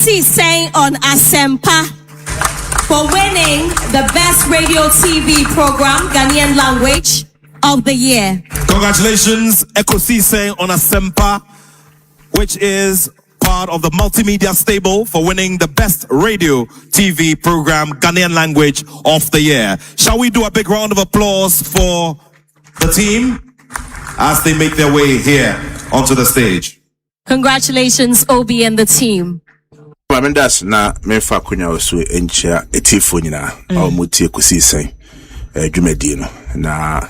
Ekosiisen On Asempa for winning the best radio TV program, Ghanaian language of the year. Congratulations, Ekosiisen On Asempa, which is part of the multimedia stable for winning the best radio TV program, Ghanaian language of the year. Shall we do a big round of applause for the team as they make their way here onto the stage? Congratulations, Obi and the team. That's na mefa kunya osu enchia etifo nyina omuti Ekosiisen dwumadi na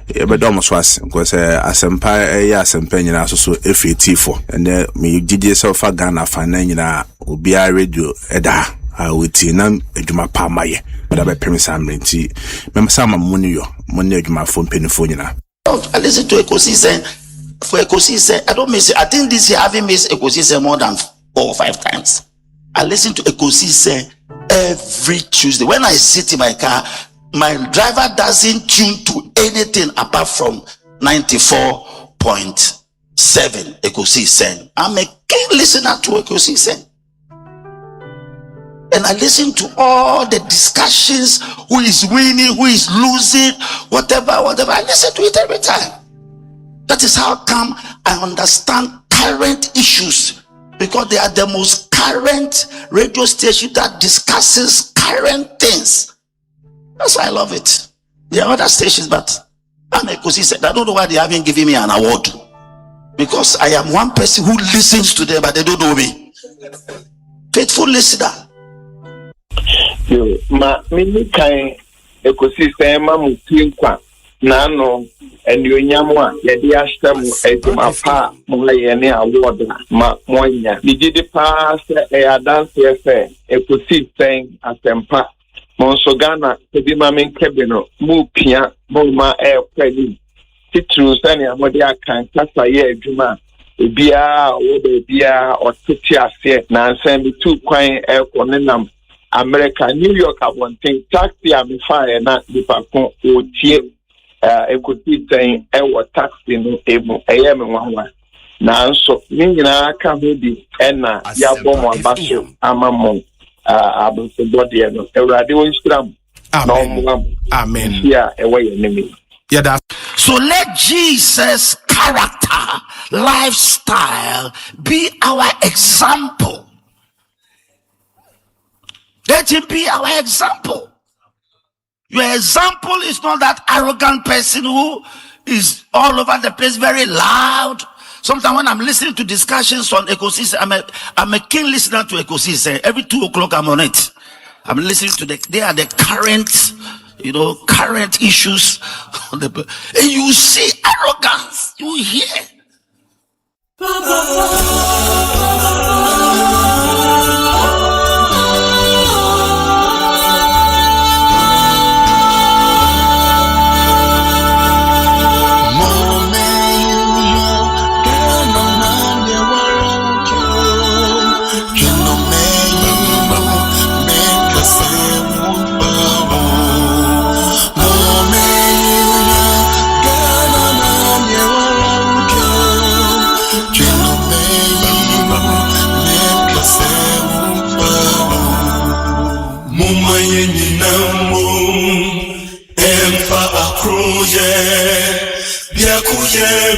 ebedomo so as because Asempa Asempa nyina so efi etifo and me gidie se fa Ghana fa na nyina obi a radio eda awuti na adwuma pa maye da be premisa mrenti memsa ma muni adwuma fo mpenifo nyina. I listen to Ekosiisen. For Ekosiisen, I don't miss it. I think this year I haven't missed Ekosiisen more than 4 or 5 times. I listen to Ekosiisen every Tuesday. When I sit in my car, my driver doesn't tune to anything apart from 94.7 Ekosiisen. I'm a keen listener to Ekosiisen. And I listen to all the discussions, who is winning, who is losing, whatever. I listen to it every time. That is how come I understand current issues, because they are the most current radio station that discusses current things. That's why I love it. There are other stations, but I'm Ekosiisen. I don't know why they haven't given me an award, because I am one person who listens to them, but they don't know me. Faithful listener. Ma mini kai Ekosiisen ma mutinkwa nano enyonyamwa yedi ashtamu edumapa mo yene award ma monya digidi pa se adanse efe Ekosiisen Asempa monso Ghana edi ma menkebeno mu pia mo ma kwani titru sani amode akan kasa ye adwuma ebia wo bia otiti ase na nsem bi tu kwan ekonenam America, New York, I want to taxi and fire not the Pacon or Tie Ekosiisen or taxi no able AM 1. Now, so meaning I can't be Enna Yabom Basho Amamon Abu Body and a radio Instagram. Amen. Yeah, away enemy. Yeah, that. So let Jesus' character, lifestyle be our example. Let him be our example. Your example is not that arrogant person who is all over the place, very loud. Sometimes when I'm listening to discussions on Ekosiisen, I'm a keen listener to Ekosiisen. Every 2 o'clock I'm on it. I'm listening to they are the current issues. And you see arrogance. You hear.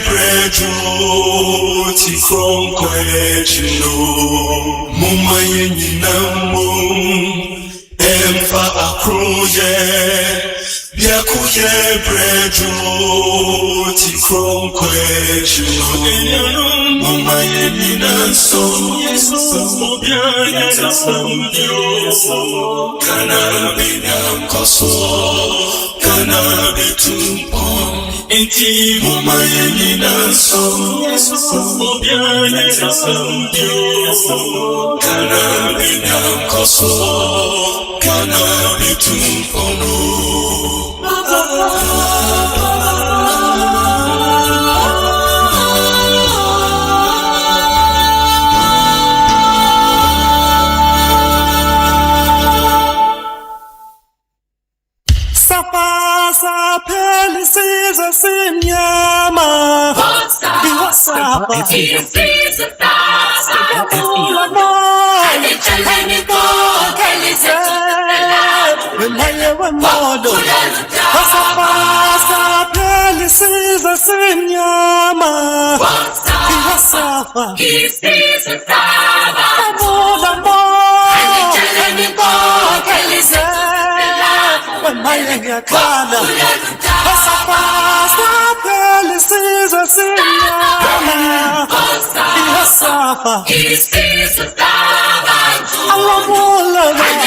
Brejo ti kronkwe chino muma yenyi namu emfa akroje bia kuye brejo ti kronkwe chino muma yenyi nanso bia yeso kana bina koso kana betumpon Inti muma yenyi nanso obiane tasamdio kana bina koso kana bitumpono It's modo Pasapasa pelisiza senyama Iwasafa Isiza saba Amoda mo Pelisiza Wemaya kana Pasapasa pelisiza senyama Iwasafa Isiza saba Amoda mo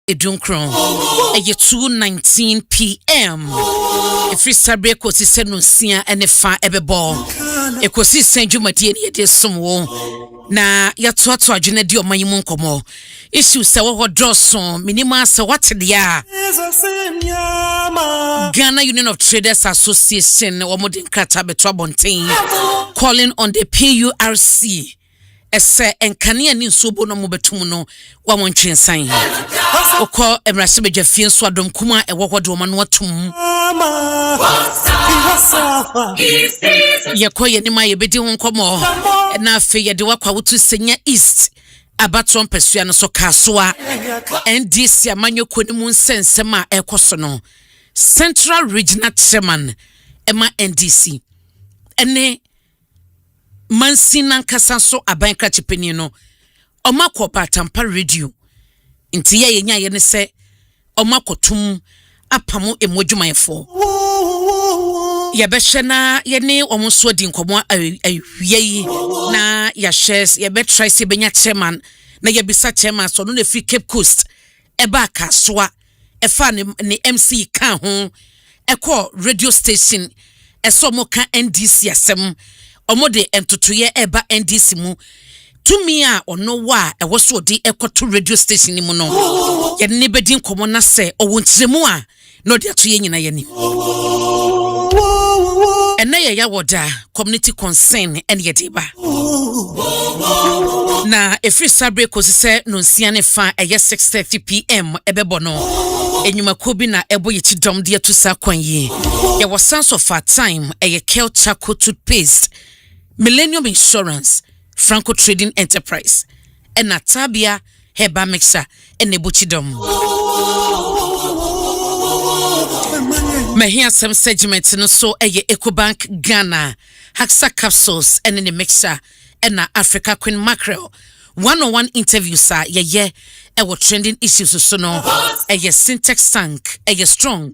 Edunkron eye 2:19 p.m. Every Saturday Ekosiise no sia ene fa ebebo Ekosiise dwumadie ne yede somwo na yatoato adwene de omanyimu nkomo issue se wo drosso minima se watede a Ghana Union of Traders Association omodin krata beto abonten calling on the PURC ese enkane ani nsobo no mo betum no wa montwensan okọ emrase bedwafie nso adom kuma ewohodo ma no atum yekoye ni ma yebedi ho nkomo na afi yede wakwa wotu senya east abaton pesua no so kasoa NDC amanyoko ni mu nsensem a ekoso no Central Regional Chairman ema NDC ene Mansina nkasa so abanka chipeni no omako patampa radio nti ye nya ye ne se omako tum apamo emodwumayefo ye behwe na ye ne omonso di nkomo awie na ya shares ye be try se benya chairman na ye bisa chairman so no na free Cape Coast eba kasoa efa ne MC ka ho ekọ radio station eso mo ka NDC asem omode entotoye eba NDC mu tumi a ono wa ewoso di ekoto radio station ni mu no ye ne bedi nkomo na se owo ntiremu a no de ato ye nyina ye ni ye ya woda community concern and yediba. Na every Saturday kosi se no nsia ne fa 6:30 p.m. ebebono. Enyuma kobi na ebo yichi dom de to sa kwan yi. Ye was sense of our time Kel Chaco toothpaste. Millennium Insurance, Franco Trading Enterprise, and Natabia Heba Mixer and Nebuchidom. Mahia some segments no so Ecobank Ghana, Haxa capsules and in the mixer and Africa Queen Mackerel. 101 interviews sir ewo trending issues so no syntax sank strong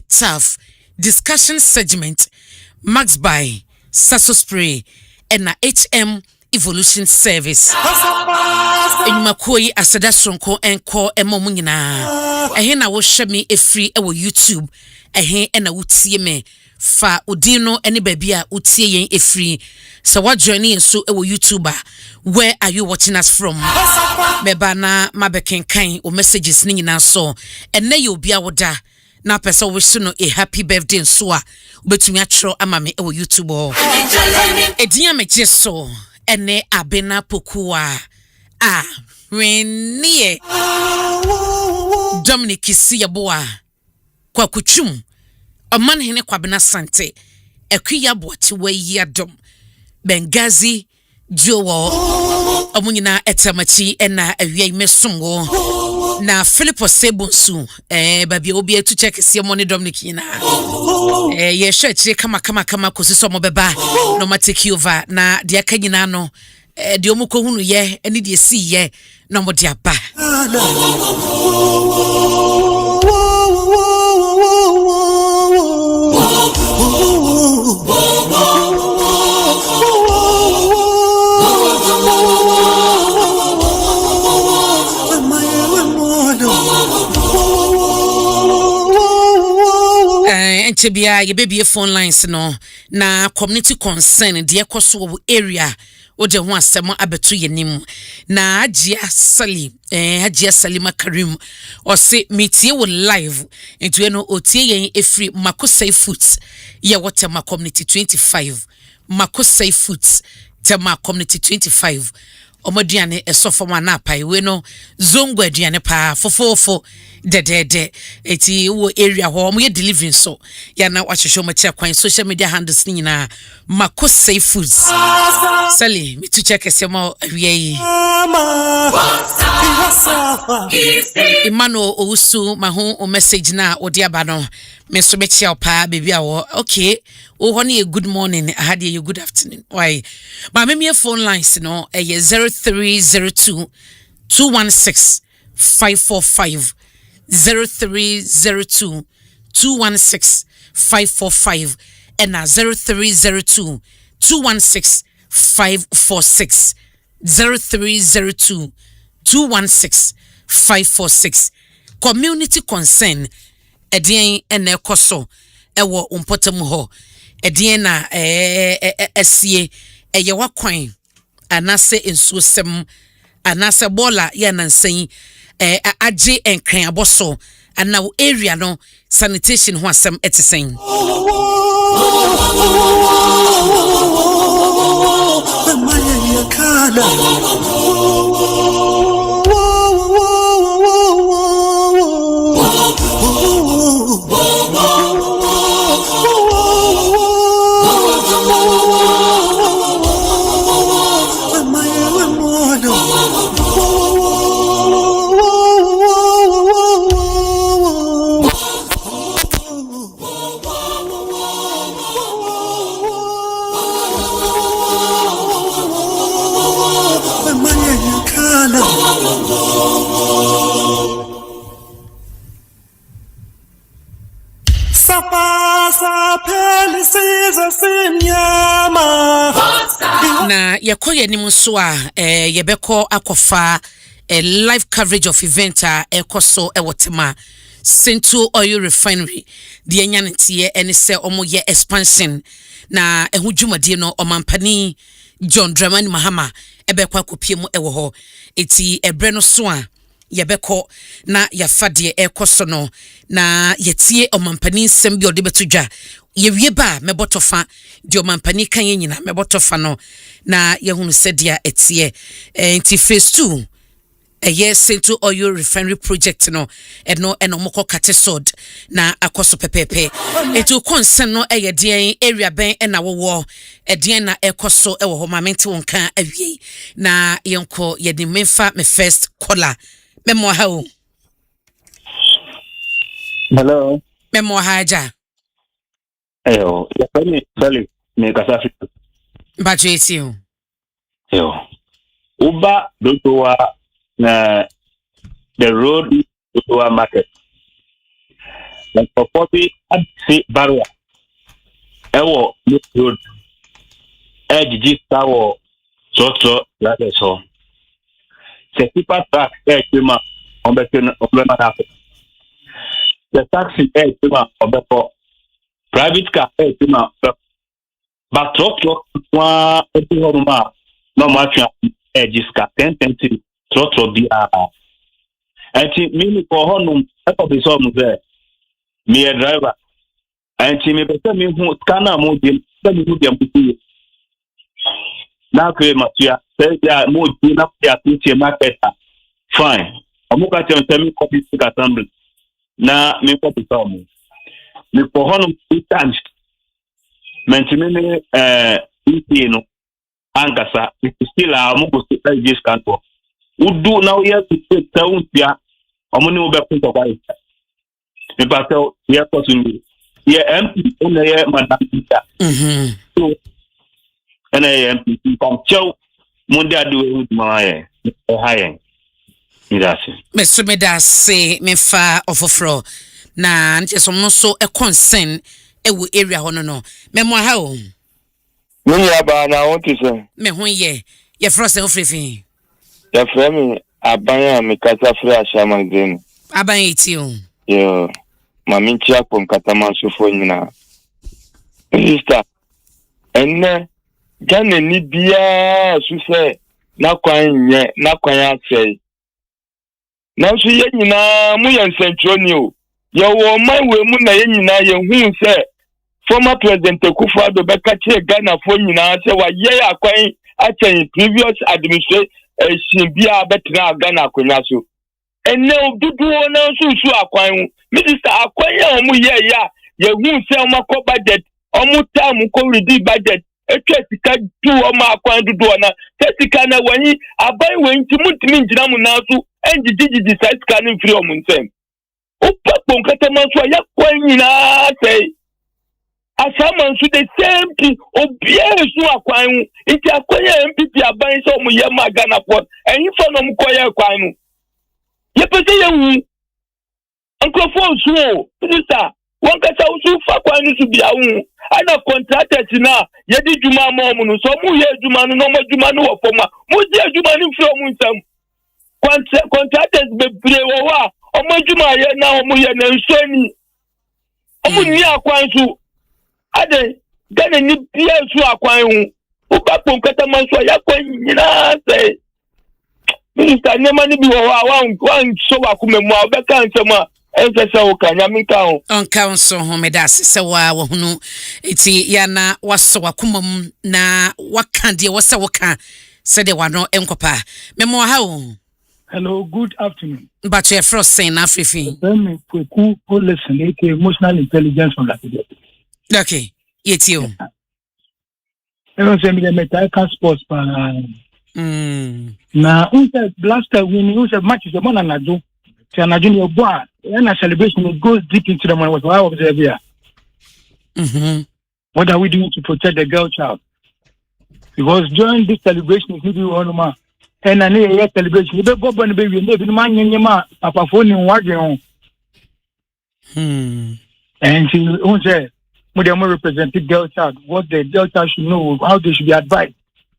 tough discussion segment Max by Sasso Spray and na HM Evolution Service. Enyuma koi asada sonko enko emo nyina. Ehe na wo hwe me efri ewo YouTube. Ehe na wotie me fa odino ene baabi a wotie yen efri. So what journey so ewo YouTuber. Where are you watching us from? Beba na mabeken kan o messages ni nyina so. Enne ye obi a woda. Na pesa wish no a happy birthday so a betumi atro ama me e YouTube o edinya me jeso ene Abena Opokua Ahwenee Dominic Siyeboa kwa kuchum oman hene kwa Abena Sante ekwiya boati we dom Bengazi Jowo omunyina etamachi ena awia mesongo na Philip Osebonsu babi obi etu check see money Dominic na ye church kama kosiso mo beba no ma take over na de aka nyina no de omuko hunu ye eni de si ye no mo de aba Tibia ye baby phone lines no na community concern de ekoso area o je ho asem abeto yenim na Ajia Salima Karim o se metie wo live into no otie yen efri Makosai Foods ye water community 25 Makosai Foods tema community 25 omoduane esofo na apai we no zongo aduane pa fofofo de eti wo area ho mo ye delivering so ya na wahwehwe mo check kwan social media handles ni nyina Makosai Foods sali mi tu check esemo awie Imano Ousu mahu o message na odi aba no me so be chia pa baby awo okay o honey good morning I had you good afternoon why but me phone lines no 0302 216 545 0302 216 545 and 0302 216 546 0302 216 546 community concern edien ene koso ewo umpotem ho edien na esie eye wakwan anase ensuosem anase bola ya nansan age enkran aboso ana area no sanitation ho asem etisen na yakoye ni muso a yebeko akofa live coverage of event a ekoso ewotema Central Oil Refinery the enyantie ene se omo ye expansion na ehudwumade no omampani John Dramani Mahama ebekwa kopie mu ewo ho eti ebre no so a yebeko na yafade ekoso no na yetie omampani nsem bi ode betudwa yewie ba mebotofa di omampani kan nyina mebotofa no na yehunu sedia etie enti phase 2 Central Oil Refinery Project no eno moko katesod na akoso pepepe etu concern no eyedien area ben na wowo edien na ekoso ewo ho mamenti wonka awie na yenko yedi memfa me first caller memo ha o hello memo ha ja eyo ya sali me kasafi budget o eyo uba dotowa na the road to our market. And for copy at see barrier. Ewo road. Edge tower so that is all. The people track came up on the happen. The taxi came up on the private car came up. But truck one no much edges car 10 Trotro bia. Anti me for honum be some there. Me a driver. Anti me better me who scanner mo dem puti. Na kwe matia say ya mo di na ya puti market. Fine. Amuka tell me copy to assembly. Na me copy some. Me for honum 2 times. Mentimene no angasa it still a mo go say this canto. Udu now here to take town here. Omuni ube punto kwa isa. Me pato here kosungi. Here MP ene here madam Peter. So ene MP from chow mundi adu umaye. Haye. Midasi. Mr. Medase me fa ofofro na nje somno so e concern ewu area hono no. Memo ha o. Mini aba na want to say. Me ho ye frost e ofrefi. Ya frame Abena me kasa fra Shamangden. Abena itio. Yo. Mami chia kwa mkatama sufo nyina. Sister. Enne jane ni bia sufe na kwanya sei. Na so ye nyina mu ye nsentoni o. Ye wo man we mu na ye nyina ye hu se former president Akufo-Addo beka che Ghana fo nyina se wa ye akwan achen previous administration Shimbia betra Ghana akonya so enne odudu na susu akwan minister akwanya omu ye hu se omako budget omu time ko ready budget etwetika du omu akwan dudu na tetika na wani abai wenti mutimi njina mu na so enjijiji site kan free omu nsem upapon katama so ya kwanyina sei Asaman so the same thing obia so akwan iti akwanya MPP aban so mu ye Ghana port enyi fa no mu koye kwan no ye pese ye hu ankofo so sister won ka sa so fa kwan no so bia hu ana contractors na ye di juma ma mu no so mu ye juma no ma juma no wo foma mu di juma no fro mu nsam contractors be bre wo wa o ma juma ye na o mu ye na nsoni o mu ni akwan so ade Ghana ni bia su akwan hu upapon katama so ya kwan nyina sei minister nema ni bi wo wan so akumemu obeka nsema ensesa wo kanya minka ho onka nso ho medase se wa wo hunu eti ya na waso akumam na waka de wo se woka se de wano enkopa memo ha o. Hello, good afternoon. But your first saying Afrifi. Then Kweku listen to emotional intelligence from that. Okay, it's you. I don't say me the metal sports pa. Na unse blaster win unse match is the one na do. Ti na junior boy, and a celebration it goes deep into the money. What I observe here. What are we doing to protect the girl child? Because during this celebration, if you do one man, and a year celebration, you go born baby, and baby man yema papa phone in wagon. And she won't say. When representing girl child, what the girl child should know, how they should be advised.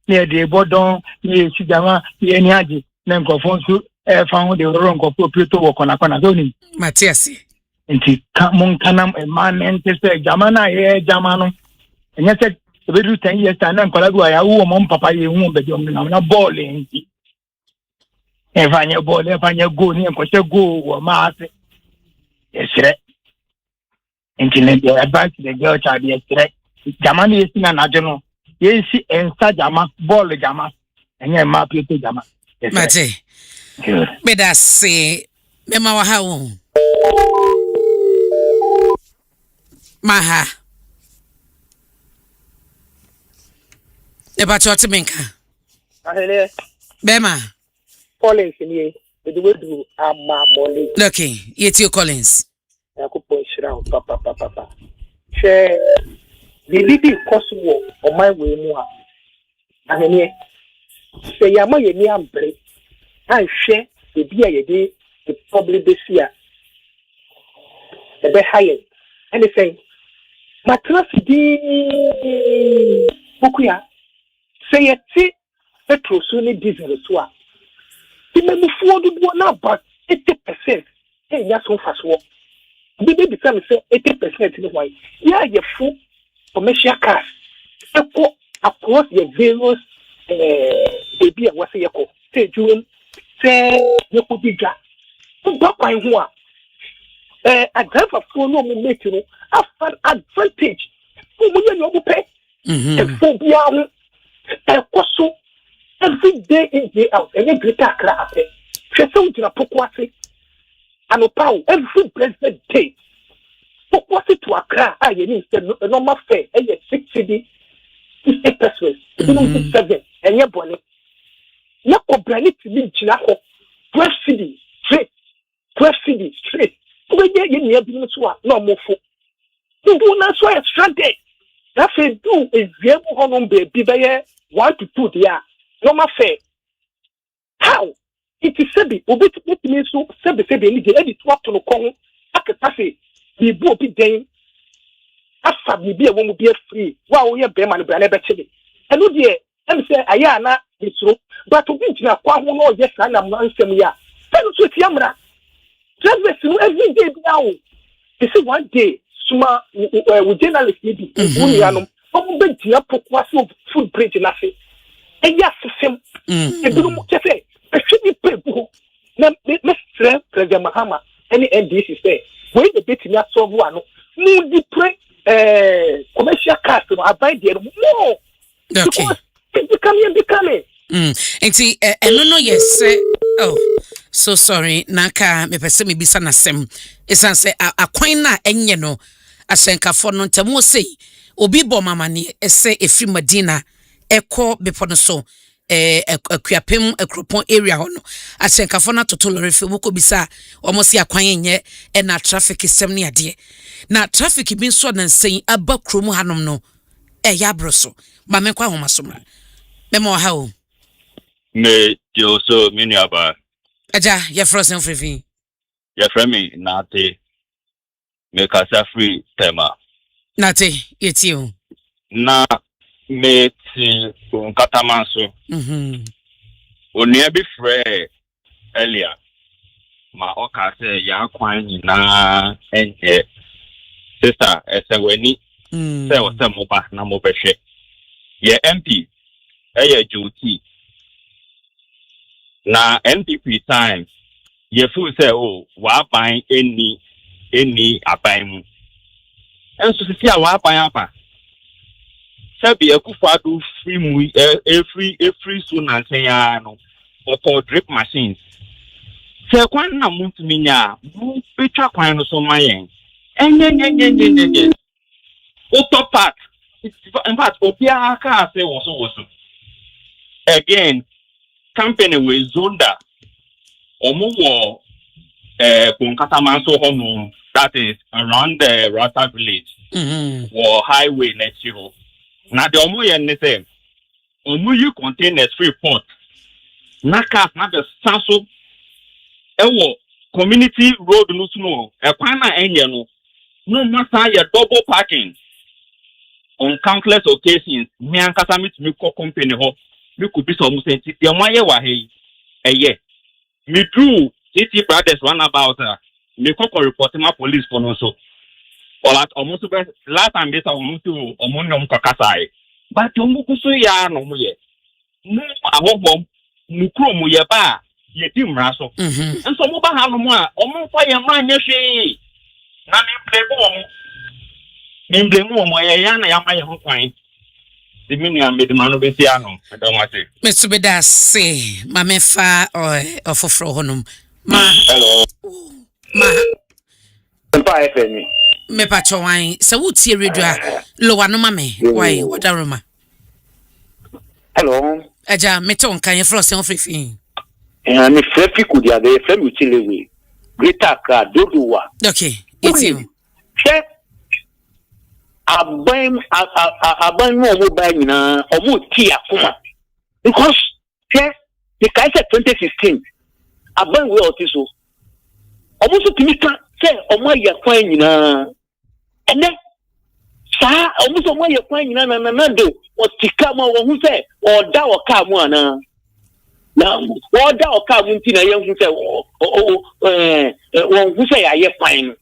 Yeah, they bought down, yeah, Sigama, yeah, Niaji, then conform to found the wrong appropriate to work on a corner. Matthias. And she come canam a man and say, Jamana, yeah, Jamano. And yes, the very 10 years, and then Colagua, who among Papa, you won't be young, I'm not balling. If I go, if I go near go or master. Yes, sir. Internet advice to the girl child yesterday. Jamani is in an adjono. Yes, and Sajama, ball jama, and your map you jama. Mate. Beda say, Mema wa how. Maha. Eba choti minka. Ahwenee. Bema. Collins ni the way do ama money. Okay, yeti Collins. Yakupon shira papa. Share the leading possible on my way more. Ahwenee. Say yama ye ni ambre. I share the beer ye day the public this year. The be higher. Anything. Matras di Bukuya. Say it see petrol soon diesel so. The many forward one about 80%. Hey, that's so fast walk. The baby family say 80% in the way. Yeah, your full commercial cars. Echo across the various baby and what's your call. Say June, say you could be got. But by one. A driver for no make you have an advantage. Who will you pay? And for beyond a every day in day out, and a greater class. She sold in a Pokwasi and Opau every blessed day. Pokwasi to a car, I need a normal fare, and yet 6 city, 50 pesos, 7, and your bonnet. Not a brand to be Chinaho, 12 city, straight, 12 city, straight. When you're near being no more for. You do not so extra day. That's a do is very on baby by 1 to 2 there. Normal fare. How? It is Sebi, Obit me so Sebi any day, swap to the Kong, Akatasi, the book be dane. After me be a woman be free, while we are Beman Brand Betty. And no dear, and say, Ayana, it's so, but to be to a quack, yes, and I'm not saying, yeah. Tell us with Yamra. Travel every day now. You see, one day, Suma, with journalists, maybe, Unianum, Open to Opokua food bridge in Nasi. And yes, him, and do not say, I should be people. Mr. President Mahama, any NDC say, wait a bit in that so one. No, the pre commercial customer, I buy there more. Okay. It's becoming. And see, no, yes, oh, so sorry, Naka, me pese me bisa na sem. Esan se, a kwan na enye no, asenka for no ntemo sei, obi bo mama ni, ese efri Medina, eko bepono so, akuapem, ekropon area hono, asenka for na totolo refi, woko bisa, omosi a kwan enye, na traffic isem ni adie. Na traffic bin so na nsen, aba kromu hanom no, yabroso, ma menkwa homa somra. Memo hao. Me Joso Miniaba. Aja, ya frozen free. Ya frame nate. Me kasa free tema. Nate, yetio. Na me ti katamanso. Oni abi frɛ earlier. Ma oka se ya kwan nyina enye. Sister, eseweni. Se o se moba na mobehwe. Ye MP Juti. Na NPP time, ye fool say, oh, wa buying any abaim. And so see wa buying apa. Sabi ekufadu free free soon and say no or drip machines. Say kwan na muntu minya, mu betwa kwan no so mayen. Enye. Auto part. In fact, opia ka say was. Again, company with Zonda Omuwo Kunkatamanso Home, that is around the Rata village or highway next year. Now the Omuya and say Omuyu containers free port. Naka not the Sanso Ewo community road no snow, a pana engine no matter your double parking on countless occasions, me and Kasamit Miko company ho. Me could be some saying, "The one year wahe, me drew city brothers one about me could report my police for no so. Or at almost last time this almost to Omonum Kakasai. But Yomukusu ya no muye. No, I hope Mukro muye ba. yeti mraso nso mo ba ha no mo a omo fa ye ma nya hwe na me blame mo ye ya na ya ma ye ho kwan the minimum made man be tia no I don't want it Mr. Bedase ma me fa ofofro honum ma hello ma Asempa FM me pa chwan se wutie radio a lo wa no ma me why what aroma hello aja me ton kan ye fro se on frifin and frefi kudia de frem utilewe greater ka dodowa okay it's you che aban no mo ba nyina omo ti akoma because che the kai say 2016 aban we otiso omo so timi ka say omo ya kwan nyina ene sa omo so mo ya kwan nyina na do otika mo wo hu say oda o ka mo ana na oda o ka mo nti na ye hu say wo hu say ya ye kwan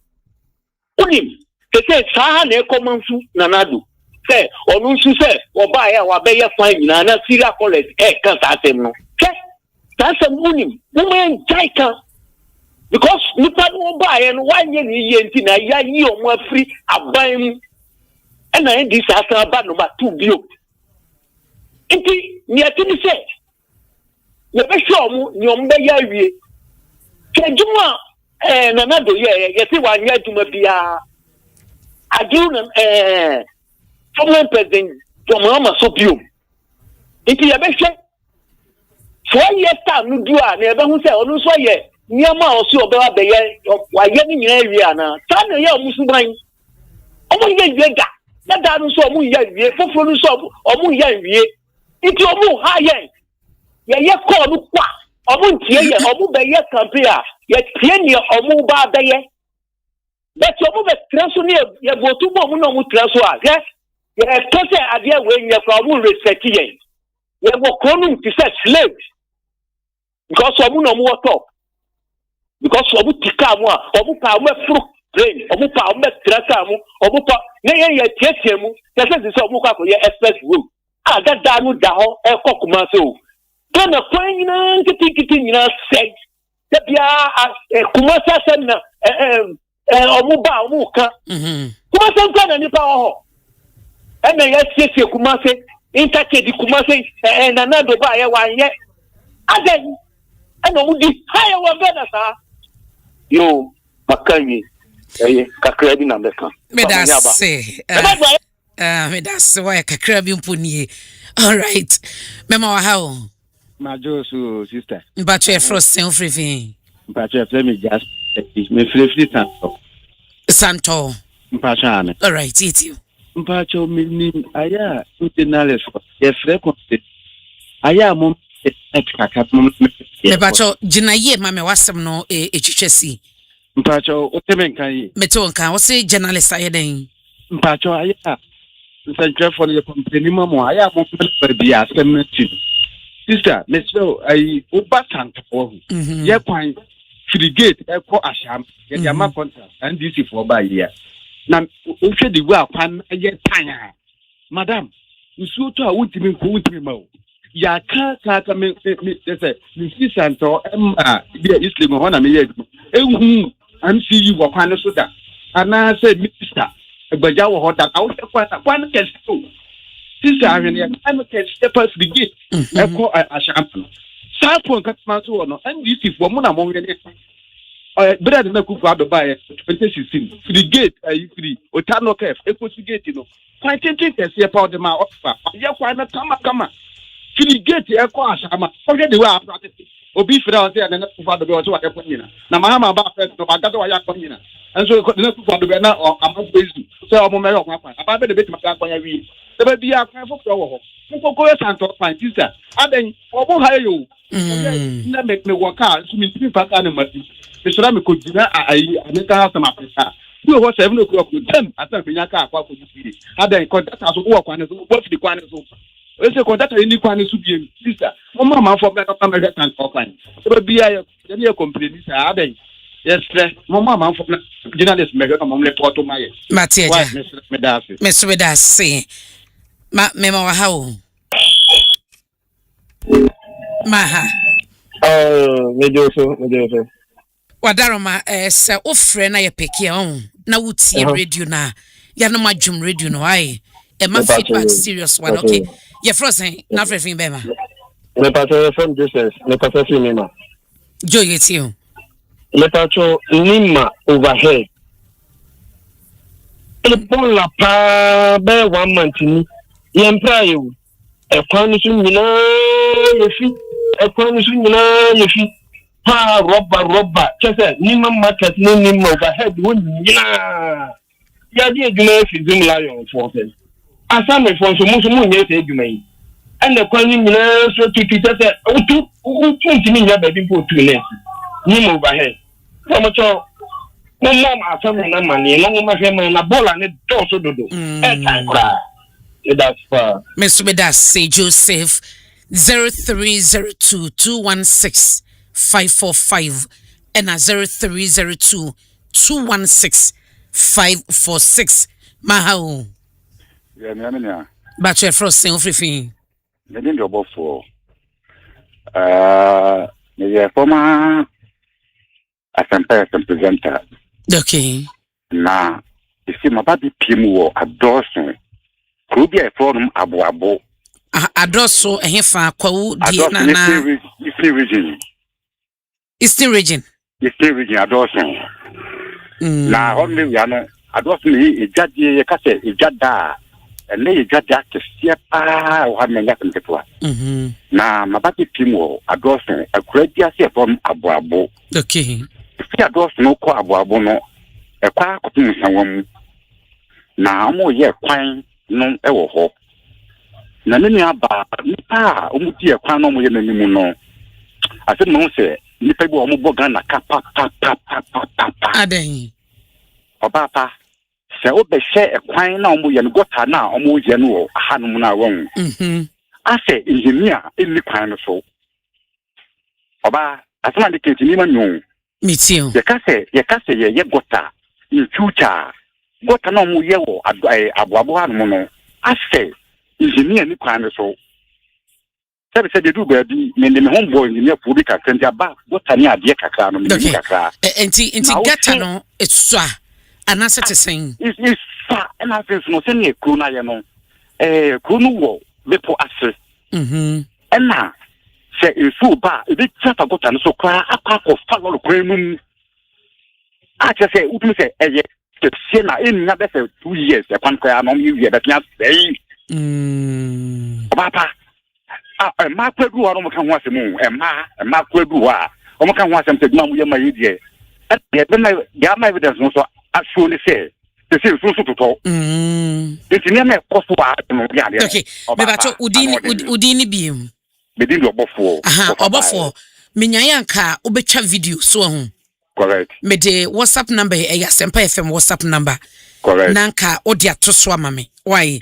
onim kete saa na ekomansu na nado se onu nsu se oba ya wa be ye kwan nyina na Syria college kan sa tem no ke ta se munim mo men jaika because nipa no oba ya no wanye ni ye nti na ya yi omo afri aban mu na ndi sa sa ba no ba 2 bio nti ni atini se ye be show mu ni ombe ya wie ke juma na nado ye ti wanya juma bia Aduna former president Tomama Sopium. It is a best 4 years time no do a never who say onu so ye niama oso obewa be ye wa ye ni area na tan ye omusuban omo ye yega na da no so omo ye wie foforo no so omo ye wie iti omo ha ye call no kwa omo ntie ye omo be ye campaign a ye tie ni omo ba be ye but omo be traso ni ye votu bo mo no mo traso a ye pese ade we nye kwa omo respect ye wo konu ti say slave because omo no mo top because omo tika mo a omo pa mo fru brain omo pa mo traso mo omo pa ne ye tietie mu se se omo kwa ko ye express road a da no da ho e kokuma se o kana kwan nyina nkiti nyina say da bia kuma sa sem na omo ba omo ka kuma se nkwa na nipa ho e na ye siesie kuma se intake di kuma se na na do ba ye wanye aden e no mudi ha ye wa bena sa yo makanyi kakra bi na mbeka me da se wa kakra bi mponi all right mema wa ha o majo so sister mbacho e frost sen frifin mbacho e me just me frifri santo mbacho ame all right it's you mpacho mi aya internal for ye frequency aya mom ekaka mom me pacho jinaye mame wasem no etwetwesi mpacho otemen kan yi meto nkan wo se journalist ayeden mpacho aya nsantre for the company mamo aya mom bi asem na ti sister me so ai obatanto ho ye kwan frigate eko asham ye jama contract and this for ba year na o hwe di wa kwan ye tanya madam nsu to a wutimi ko wutimi ma o ya ka me say ni si santo bi islam ho na me ye ehu am see you wa kwan so da ana say minister egbaja wo ho da awo kwan ke so sister ahwene am ke step frigate eko asham sa pon ka ma so no and this for mo na mo hwe bread na kuku adoba 2016 frigate free otano kef Ekosiise no quantity tese pa de ma offer ye kwa na kama frigate eko asama already we are practice obi fira on say na kuku adoba o so wa ekwa nyina na mahama ba first no ba gado wa yakwa nyina enso na kuku adoba na amabezu so o mo me yo kwa aba be de beti ma kwa ya wi e ba bia kwa fofo wo ho nkoko ye santo fantiza aden obo ha yo na me waka so mi tipi fa ka na mati Mr. me ko jina ayi aneka ha sama pesa we ho 7 o'clock dem atan penya ka akwa ko jiri adan contact aso wo kwa ne so wo fi kwa ne so we say contact ni kwa ne so biem sister mama ma fo me ka me tan ko kwa so ba bia ye ne complain sa adan yes sir mama ma fo journalist me ka mama le poto maye Matieja me da se Mr. Bedase ma mema wa ha o maha Mejo. Wadaroma se ofre na ye peke on na wutie radio na ya no madwum radio no ai e ma feedback serious one okay ye frozen na frefin be ma Me pato from Jesus me pato cinema jo yetio me pato Nima overhead e bon la pa be 1 month ni ye mpra you e kwanu su nyina ye fi pa rubber chese Nima market no Nima overhead won nyina ya di eduma fi zum lion for sen asa me for so mu nye te eduma yi ene kwanu nyina so titi chese utu ntimi nya ba bi po tu ne Nima overhead como cho mom asa me na mani no ma fe me na bola ne do so dodo e kan kra that's far Mr. Bedas say Joseph 0302216545 and 0302216546 Mahao. Yeah, but you're frosting of free. Me didn't go for me former Asempa presenter. Okay. Na isi mabadi pimu adosun. Krubia forum abo. Adoso ehefa kwawu die na Eastern region adosun. Na honme ya no adosun ejade ye kase ejada ene ejada kese pa o ha menya kentwa. Na mabati pimu adosun akuradi ase forum abo. Okay. Fi adosun no ko abo no ekwa akotum sanwam. Na amo ye kwan no ewo ho. Na nini aba nipa omuti ekwan no mo ye nanimu no ase no se nipa bi omubo Ghana ka pa aden papa se obehye ekwan na omo ye no gota na omo ye no ahanum na won ase engineer eni kwan no so oba asema de kenti ni manyo mitio ye kase ye gota in future gota na omo ye wo aboabo hanum no ase engineer ni kwan so sabe se de du baby me homeboy engineer pu ka kenti aba gota ni ade kakra no me kakra enti gata no etwa anase te sen is fa na fes no se ne kru na ye no kru wo bepo ase ena se infu ba e bi tata gota no so kwa akwa ko fa lo kran mu a che se utum se eye se na enya be se 2 years e kwan kwa no mi wie be tia sei papa ma kwadu wa no mo kan ho asemu ma kwadu wa o mo kan ho asem te duma mu ye ma ye die e be na ya ma evidence no so aso ni se te se so toto enti ne me koso wa no ya de okay me ba to udini biem me din do obofo menyan anka obetwa video so ho correct me de WhatsApp number e Asempa FM WhatsApp number correct nanka odi atoso amame why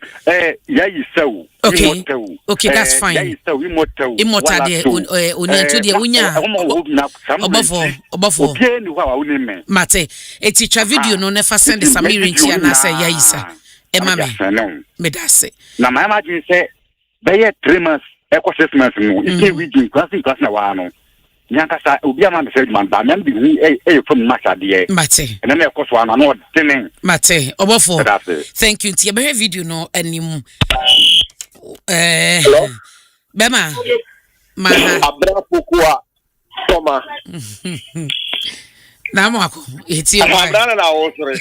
yayi sew okay that's fine yayi sew imota de oni antu de unya obofo obie ni wa woni me mate eticha video no never send the Samiri ntia na say yayi sa e mame me dase na my imagine say be 3 months eco 6 months no e we do class na wa no nyanka sa obi ama me say man ba me bi hu from machade mate na me koso ana no tenen mate obofo thank you ntia be video no anim bema ma Abena Opokua Soma na mo ako eti Abena na osre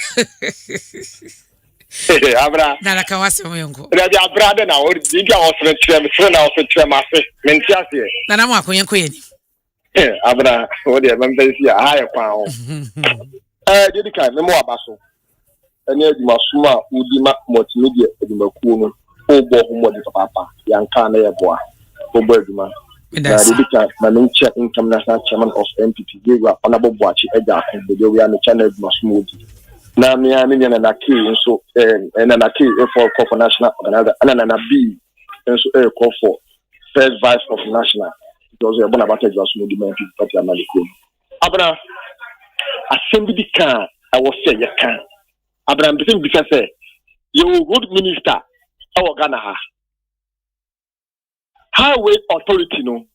Abra na la kawase mo yonko Raja Abra na o dinga osre tire na osre tire masse mentiase na mo ako yenko yeni Abra o de man be si a ya kwa ho dedi kan me mo abaso ene aduma suma udima multimedia aduma kuo no obo ho de papa yanka na ye boa obo aduma na dedi kan na me check income national chairman of MPP Gwa honorable Boachi eja akon de we are no channel aduma suma odi na me ani na ki nso na ki for national organizer ana na B nso call for first vice of national because we are born about just no demand party amaliko abra assembly kan I was say you can abra mbese bi say you road minister our Ghana highway authority no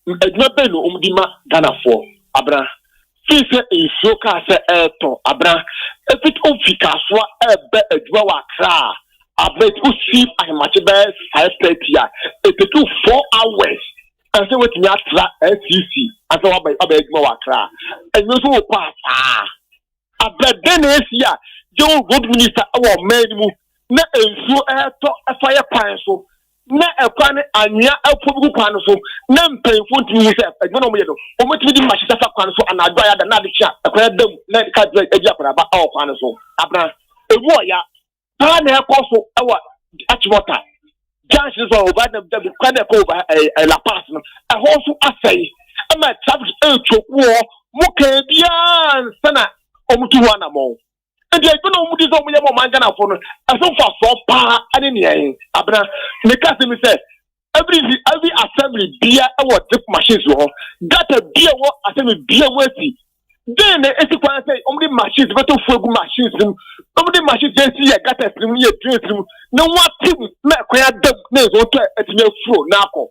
edwebe no umdima Ghana for abra fise insuo ka se eto abra efit ofika so ebe edwa wa kra abra usi ahemache be 5:30 it took 4 hours and say wetin ya tra FCC and so aba edwa wa kra enyo so pa abra den esia jo road minister awo man mu na ensuo eto efire pan so na ekwane anya apobugu kwan so na mpanfo ntimi se edwuma no moye do o motimi di machine safa kwan so anadwa ya da na de chia ekwan dam na ka dra agi akora ba aw kwan so abra ewu oya ta na ekoso ewa achwota jansi so over da kwan e ko over la pass no ho so asai ama traffic etwoku mo kan bia sana o mutu wana mo and I don't know who is on your mangana phone. I so far so pa and in Abra. Nikasi said every assembly beer our drip machines got a beer what assembly beer worthy. Then it's a say only machines but to full machines only machines see I got a stream here drink room. No what team make quite them names what at me flow now.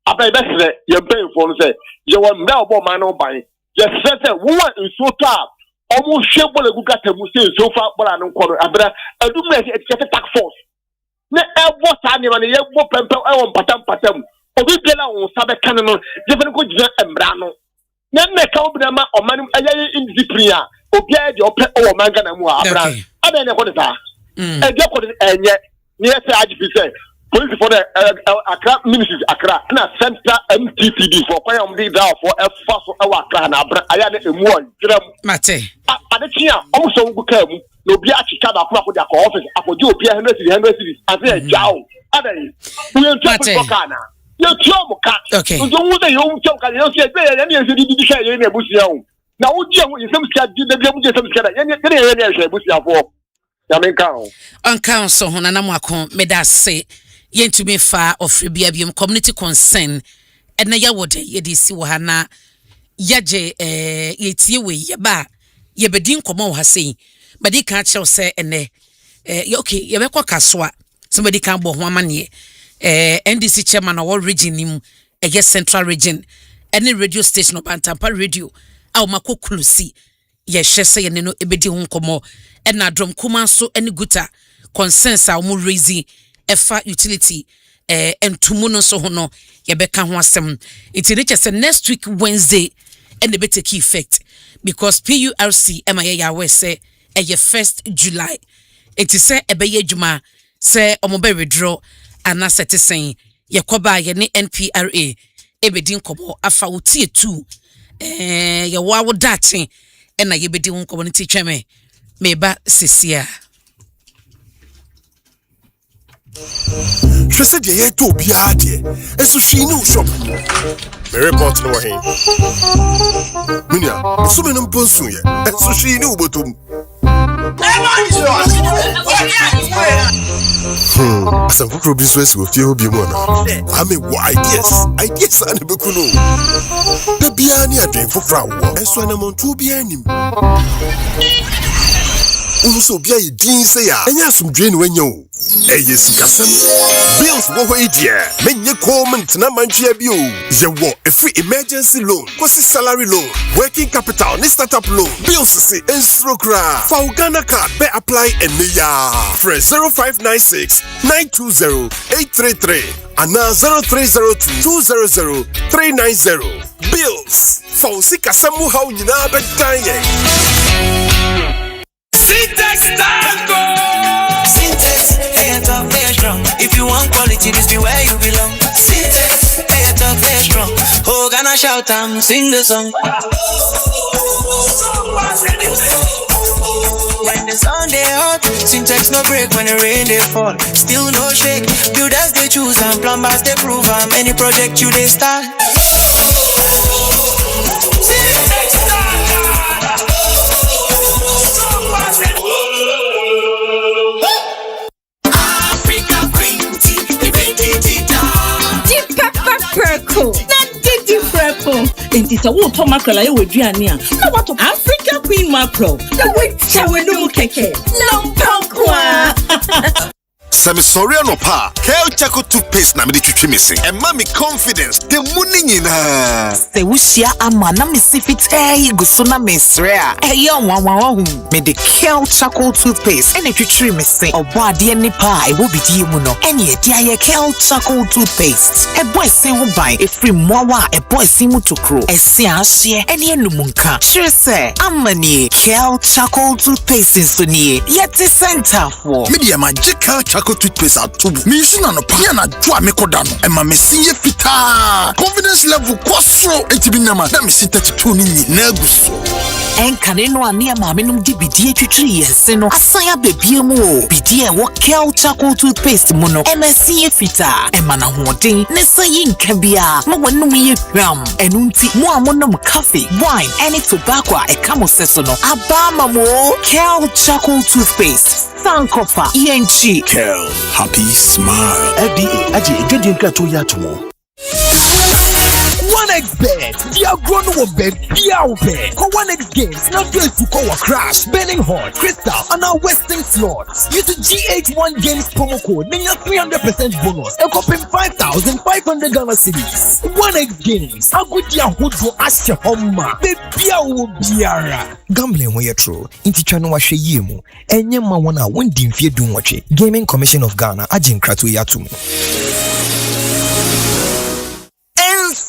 Abra best your paying for say you want Melbourne man on buying. Yes, sir, woman is so tough. Almost shable a good cat so far, but I don't call it Abra. I do make it tax force. Ne what time you want to get pemper on patam. Or we tell on Sabbath cannon, different good and brano. Then make out the man or man in the Pria, or get your pet or mangana mua Abra. I don't know what it is. And get what it and yet, near say, police for the Accra ministries Accra na center MTPD for kwaya mdi da for efa so e wa Accra na abra aya ne emu on dram mate adetia o so nguka mu na obi achika ba ko akodi akọ office akodi obi 100 cities ase jaw adai we ntwa ko na ye tio mo ka nzo wu de yo tio ka yo se ye ne se di sha ye ne busia o na wo di ho yesem sika di de bi mu yesem sika da ye ne sha busia fo ya men ka o on kan so ho na na mo akon medase yentumi fa ofre bia biam community concern ena ya wode ye de si wo ha na yaje yetie we ye ba ye bedin komo wo ha sei badi kan chew se ene okay ye be kwa kasoa somebody kan bo ho amane NDC chairman of region nim central region any radio station of Antampa radio aw makokulusi ye hwese ye ne no ebedi ho komo ena drum kuma so any guta concerns a mo raising efa utility entumu no so hono ye beka ho asem it is next week Wednesday and the better key effect because PURC MIA we say e 1st July it is say ebeye adwuma say omobe withdraw ana sete sen ye koba ye ne NPRA ebedin kobo afa wotie 2 ye wa wo dache na ye bedi ho kobo ne tweme meba sesia Je sais bien to bia de eso hwi no shop me report no he minia so me no ponsu ye eso hwi no botom Asempa province west go fie obi mu na ame wo ideas ane bekuno da bia ni adwen fofra wo eso na montu bia anim so bia yi din se ya enya asomdwe ni wanya o Eyesikasem bills wo idea menye comment na manchia bi o ye wo every emergency loan kosi salary loan working capital ni startup loan bills se ensrokra for Ghana card be apply ya fresh 0596 920 833 and 0302 200 390 bills for sikasem how nyina be dan ye Syntax Tango Syntax, hey, talk very strong. If you want quality, this be where you belong. Syntax, hey, talk very strong. Oh, gonna shout and sing the song. When the sun they hot, Syntax no break when the rain they fall. Still no shake. Builders they choose and plumbers they prove. And any project you they start. Syntax It is a water mackerel I would Giania. Now what of Africa Queen mackerel? The wait, Chawenu Keke. No, Semi sorry no pa. Kel Chaco toothpaste na me de twetwe me se. E ma me confidence. The money nyina. Se wushia ama na me sifite guso na me sre a. Eye wanwan me de Kel Chaco toothpaste. Ene twetwe me se. Obo ade ni pa e wo bidie mu no. Ene e dia ye Kel Chaco toothpaste. E boy se ho ban e free mowa e boy se mu tokro. E se ahye ene enumunka. Sure se amani Kel Chaco toothpaste so ni. Yeti center for. Media magical Chaco toothpaste atubu. Me use na no pa na dwa me koda no. E ma me sinye fita. Confidence level kwasro etibinama na me sinta tutu ni na guso. En kaneno ani ama me num di bidie twitwi yense no. Asaya bebie mu o. Bidie wo Kel Chaco toothpaste mu no. E ma sinye fita. E ma na hoden ne sayi nka bia. Mo wonum ye hwam. Enu nti mo amonom coffee, wine, any tobacco e kamo seso no. Abama mo Kel Chaco toothpaste. Sankofa ENG Kel happy smile. FDA aje edwedie nkrato ya tomo. 1xBet, they are grown up bet, bet. For 1x games, not just to call a crash, burning hot, crystal, and our Western slots. Use the GH1 games promo code, then your 300% bonus, and copy 5,500 Ghana cedis. 1x games, a good year who do ask your home, baby, biara. Gambling when you're true, inti chano wa she yemu, enye ma wana wendi mfie dun wache. Gaming Commission of Ghana, ajin kratu yatumu.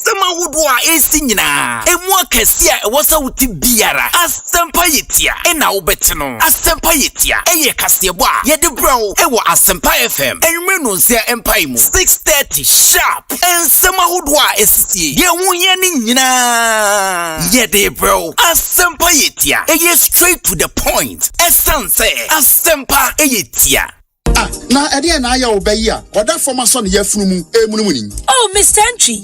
Sema wudwa esi nyina emu akasia wasa wuti biara Asempa yetia na wobetino Asempa yetia eye kasebo a ye de bro ewo Asempa FM enwenu nsia empai mu 6:30 sharp ensema wudwa esi ye wunye ni nyina ye de bro Asempa yetia eye straight to the point essence Asempa yetia. Na ede na aya obayi a oda forma so ne yafunu mu emunumuni. Oh Mr. Entry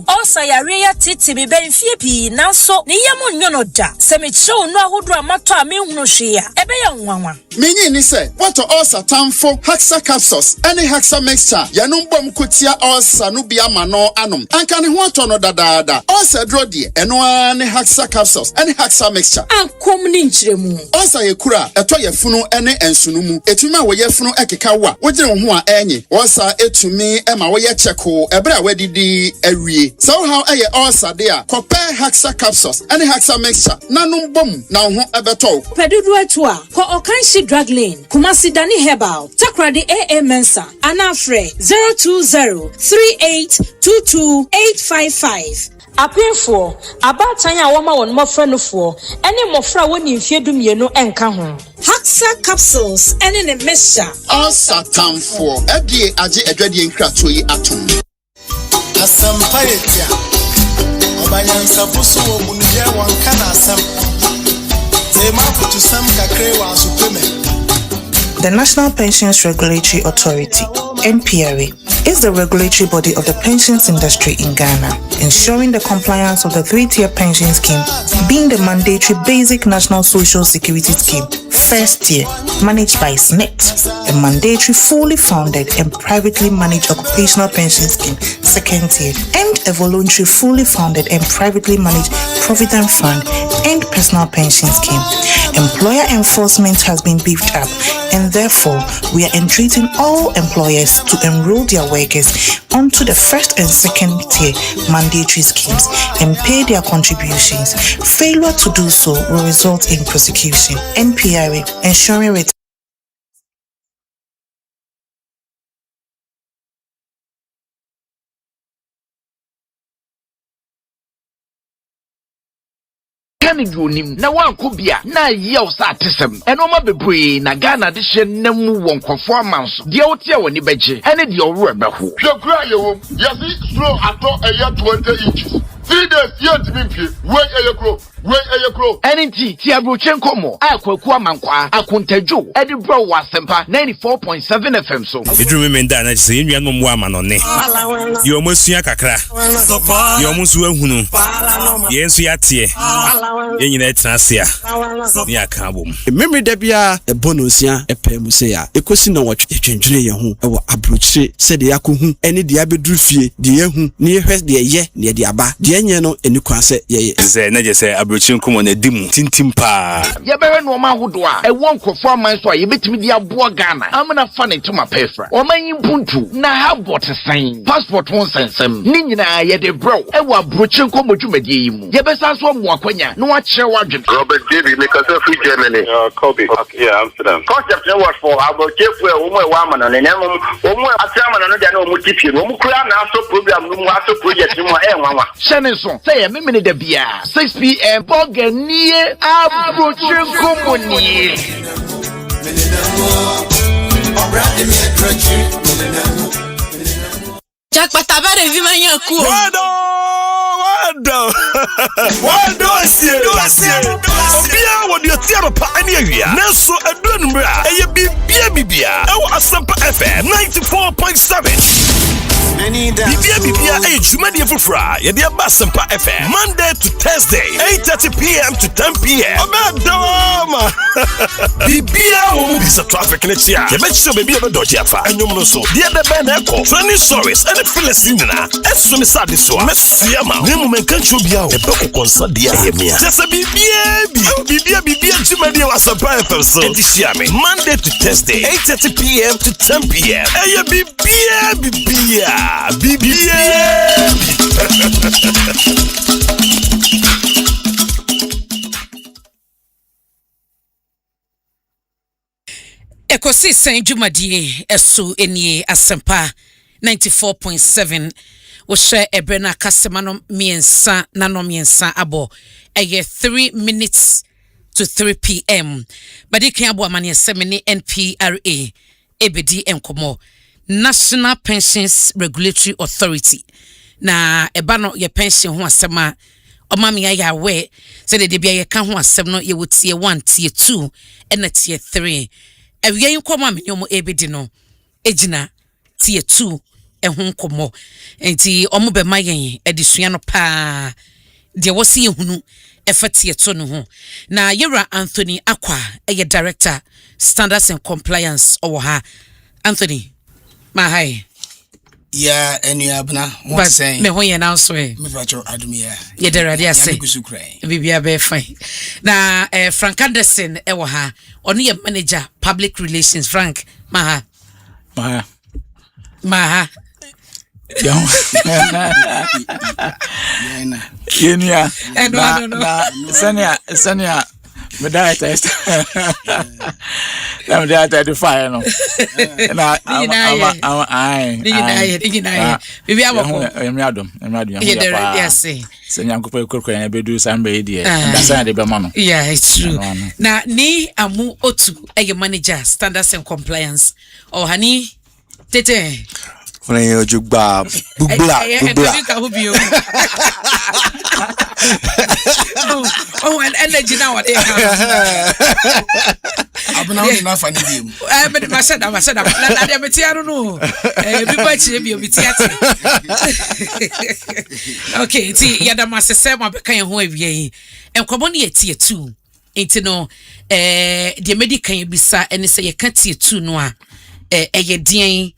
also yare ya titi me benfie pi nanso ne yam nyono da se me chew no ahodo amato a me hunu hwe a ebe ya nwanwa Menyi ni se what also tamfo Hexa capsules any Hexa mixture yanum bom kotia also no bia ma no anom anka ne ho ato no dadaada also dro de eno ani Hexa capsules any Hexa mixture ankom ni nchiremu also yekura eto yafunu ene ensunu mu etuma wo yafunu ekeka wa wogire ho a enye also etumi ema wo ye cheko ebra wadidi awie so how eye also de a compare Hexa capsules any Hexa mixture nanum bom na ho ebeto pedudu atu a ko okanshi drug lane Kumasi Dani Herbal Takradi AA Mensa Anafre 02038228855 Apefo abatan ya woma won mofra no fo ene mofra woni mfie dumienu enka ho Hexa capsules ene ne mixture all satan for edie age edwadie nkrato yi atom Asempa yetia obanyansa foso wo munye wanka na asem Zema futu sam kakre wa supeme. The National Pensions Regulatory Authority, NPRA, is the regulatory body of the pensions industry in Ghana, ensuring the compliance of the three-tier pension scheme, being the mandatory basic national social security scheme, first tier, managed by SNET, a mandatory fully funded and privately managed occupational pension scheme, second tier, and a voluntary fully funded and privately managed provident fund and personal pension scheme. Employer enforcement has been beefed up, and therefore we are entreating all employers to enroll their workers onto the first and second tier mandatory schemes and pay their contributions. Failure to do so will result in prosecution. NPRA, ensuring return. Unim na wankubia na yeo sa tisem enoma bebre na Ghana de hye namu won kwofo amanso de otia woni beje ene de owura beho hwekura yewo yesi slow ato eya 20 inches 3 days yet me wey eyekro enti ti abrochen komo akwaku amankwa akontadwo edi bro wa Asempa 94.7 FM so edru me nda na se enua no mo amanone yo mosua kakra yo musu ahunu yensu yatie yenyina etrasia ni aka bom memre da bia ebonosia epem se ya ekosi na wotwe twendwene ye ho ewo abrochire se de yakohu ene de abedru fie de yehu ne yehwe de ye ne de aba de enye no eni kwan se ye ze na je se abrochi nkomo na dimu tintim pa ye bewe no ma hodo a e won kofo aman so a ye betimi di aboa Ghana amana fa ne tuma pefra o man yimpuntu na ha bot sign passport won sensem ni nyina ye de bro e wa abrochi nkomo dwumadie yi mu ye besa so mo akwanya no a kire wadwen Robert David because of free Germany Kobe yeah Amsterdam concept was for abrochi fu e wo mo e wa amana ne nemo wo mo atrama no dia na wo mo tipie wo mo kura na so program no mo aso project no e nwanwa shene so say ye memene da bia 6 p.m. Boganie abrochi nkomo ni Jack Patabare vimanya ku. Wado asie. Obia wodi atiaro pa ani awia. Nanso aduru numra eye bibia. Ewo Asempa FM 94.7. Bibia eye jumani efufra. Ye dia Asempa FM Monday to Thursday 8:30 p.m. to 10 p.m. Obadoma. Bibia wo mu bisa traffic ne chia. Ye bechi obebi obedoji afa. Enyom no so. Dia de ben eko. Training stories and Philistine. Eso me sadi so. Mesiama. Nemu menkancho bia o. Ebeko konsa dia yemia. Just bibia jumani Asempa FM so. Edishiame Monday to Thursday 8:30 p.m. to 10 p.m. Eye bibia. Ekosiisen dwumadie eso enie Asempa 94.7 wo share Abena kasemano miensa nano miensa abo eye 3 minutes to 3 p.m. Badikan abo amane semeni NPRA ebedi enkomo National Pensions Regulatory Authority na ebano ye pension ho asema omami ya we say de bia ye ka ho asem no ye wotie 1 tie 2 and tie 3 ewie nkomo amenyomo ebedi no ejina tie 2 ehun nkomo enti omo be mayen edisua no pa de wosi ehunu efa tie 2 no ho na Yera Anthony Akwa eye director standards and compliance owo ha Anthony Mahai. Yeah, any Abena. What saying? Me when you now swear. Me facho adumia. Yeah, there are there say. Bibia be fine. Na Frank Anderson ewo ha. Oni your manager public relations Frank Maha. Yenya. Na Sanya me director I'm director the fire no na bibi aboko emradom yes senya nkopo ekoko ya bedu sambe die ndasa de be ma no yeah it's true na ni amu otu eye manager standards and compliance o hani tete Fune ojugba bubla oh and energy now what they have Abena na fa ni dem but masada na dem tiaro no people chire bi obi tiate okay ti yada masese ma beka ho awie enkobo ne yetie tu enti no de medical bisa ene se ye ka tie tu no a eye dien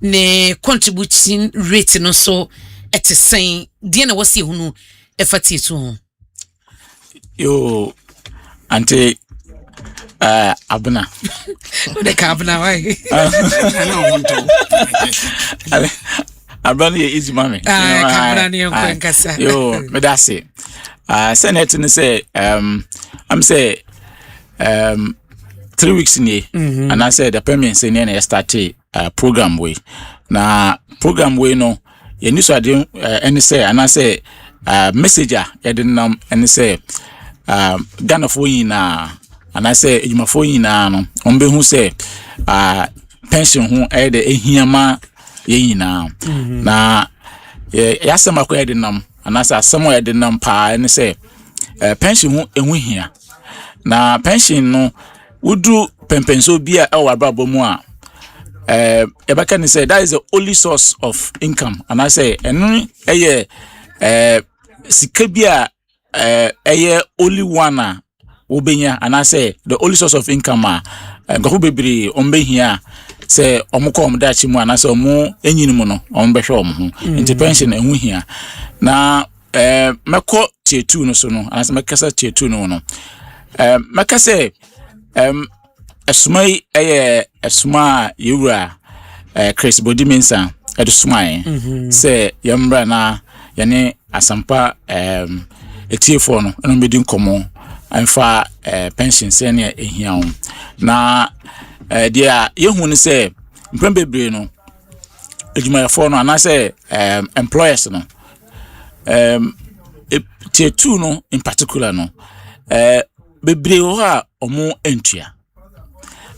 ne contributing rate no so etesen dien na wasi hunu efatie tu ho yo ante Abena the Abena why Abena is mommy Abena ni nkasa yo me da say senate ni say I'm say 3 weeks in and I said the permanent say na start program way na program way no ye ni so ade any say and I say messenger ye dey nam any say Ghana for yina and I say ejuma for yina no ombe hu say pension hu e de ehiama ye yina na ya sema ko ye dey nam and I say asemo ye dey nam pa any say pension hu ehu hia na pension no wudu pempenso bia e wa brabo mu a ebaka ni say that is the only source of income and I say enu eye sika bia eye only one obenya and I say the only source of income go bebiri ombe hia say omko omdachi mu and I say omu enyini mu no ombehwe omu intervention ehu hia na meko tier 2 no so no anase mekasa tier 2 no mekase esumai esuma yura Chris Bodimensa edusumai se yambra na yane Asempa etiefo no eno medi nkomo anfa pension se ne ehia na dia yehu ne se mpembebre no adwumayefo no anase employers no tier 2 no in particular no bebre ho a omo entua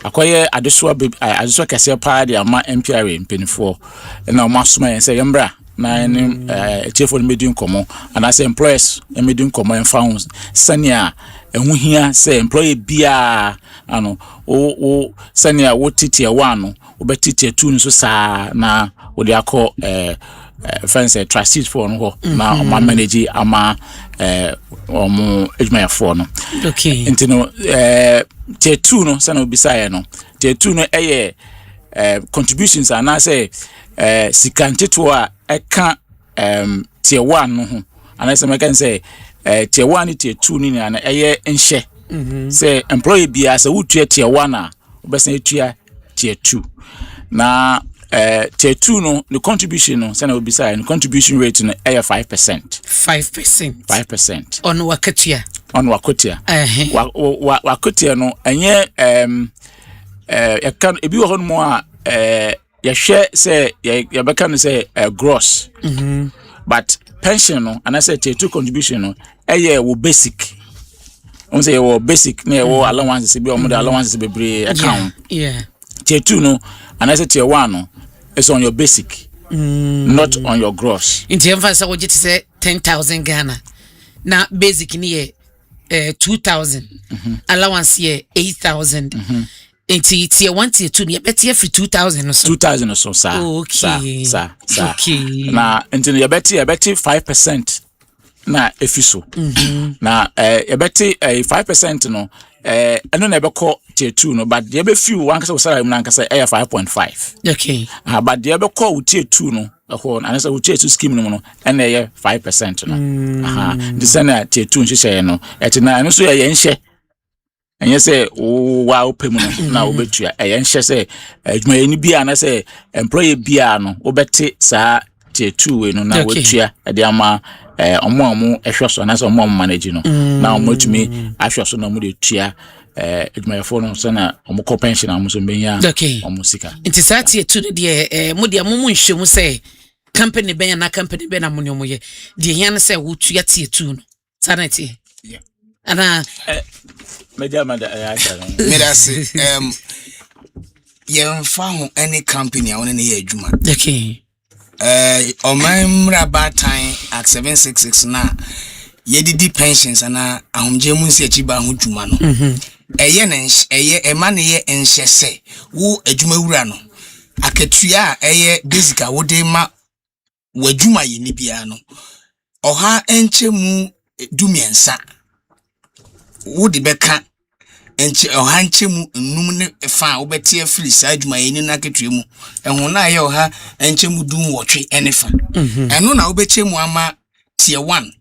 akoye adeso kase pa de ama MPRA mpenifo na omo asoma yen se yembra na ne tiefo no medi nkomo anase employers medi nkomo en found sania ehuhia se employee bia ano o sania wo titie 1 no obetitie 2 no so saa na wo de akọ fence trustees for no na o manage ama omo adwumayefo no okay intino tier 2 no sana obisaye no tier 2 no eye contributions ana say sikanteto a eka tier 1 no ho ana say make say tier 1 tier 2 ni na eye nhye say employee bia say wutua tier 1 a obesa etua tier 2 na tier 2 no the contribution no sana obisa the contribution rate no eye 5% on wakatia wakotia no enye yakan ebi wo hono a yahwe say yabeka no say gross but pension no and I say tier 2 contribution no eye wo basic on say wo basic na wo allowances bi o mo allowances bebre account tier 2 no and I say tier 1 no it's on your basic not on your gross inti emphasize wo jiti say 10,000 Ghana na basic ni ye 2,000 allowance ye 8,000 inti tier 1 tier 2 ni beti free 2,000 or so 2,000 or so sa okay na inti ye beti 5% na efiso na yebeti 5% no eno na ebeko tier 2 no but ye be few one kasa salary mu na kasa 5.5 okay but ye beko tier 2 no ho na say tier 2 scheme no ena ye 5% no this na tier 2 nhye no eti na eno so ye nhye enye say wa opemu no na obetua ye nhye say adwuma ni bia na say employee bia no obeti sa tier 2 we no na wotua de ama omo ehweso na so omo manage no na omo tumi ahweso na omo de tua adwumayefo no so na omo ko pension amu so benya omo sika nti sati etu de mo de amu nhwemu say company benya na company be na mo nyomo ye de yan say wo tua tie etu no sanati ana media mada ayata medase yemfa ho any company a wona na ye adwuma okay Omamra Batan at 766 na yedidi pensions ana ahomje mu nsi achiba ho dwuma no eye emane ye enhyese wo adwuma wura no akatua eye basic a wode ma wadwuma ye ni bia no oha enchemu dumiensa wode beka enche oha enchemu num ne fa wobete afiri sa adwuma ye ni na akatua mu ehun na ye oha enchemu dum wotwe enefa eno na wobechemu ama tier 1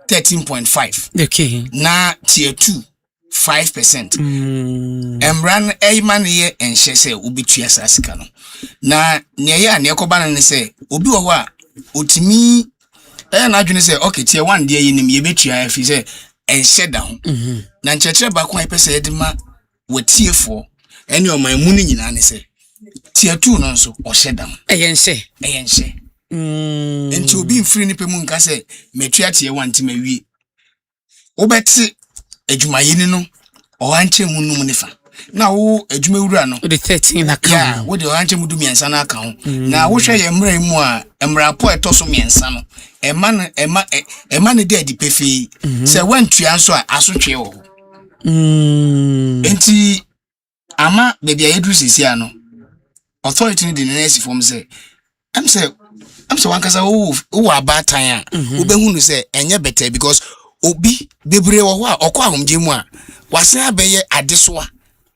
13.5 okay na tier 2 5% emran eyman ye enhye se obetua sasika no na ne ye ane ekoba ne se obi wo ho a otimi na adwene se okay tier 1 de ye nim ye betua afi se enhye da ho na nchekere ba kwa pese edima watiefo ene o man mu ni nyina ne se tier 2 no nso o hye da ho eyenhye enti obi mfiri ni pemu nka se metua tier 1 ti mawie obeti adwumayeni no o anche mu num ne fa na wo adwuma wura no the 13 na ka ya wo de o anche mu du miensa na ka ho na wo hwe ye mra mu a mra po etoso miensa no ema ne de pefi se wantua nso a asotwe wo enti ama bebi ayedu sisi ano authority ni de nesi form say I'm say wankasa wo abatan a wo behunu say enye better because obi bebre wo ho a okwa ahomje mu a wasen abeye adesoa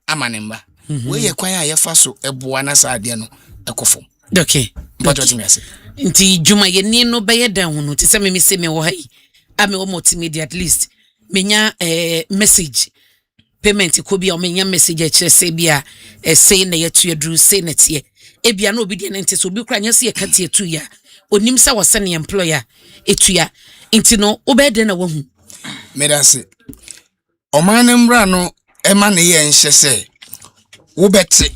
amanemba we ye kwan a ye fa so eboa na sa ade no ekofo okay but what me say nti juma ye ni no be ye dan ho no ti se me se me wo hai ame o multimedia at least menya message payment ko bia o menya message e kire se bia say na ye to adru say na tie e bia na obi de na nti so obi kra nya se ye ka tie tu ya onim sa wose ne employer etua nti no obede na wo hu medase omanem bra no ema ne ye nhye se wo bete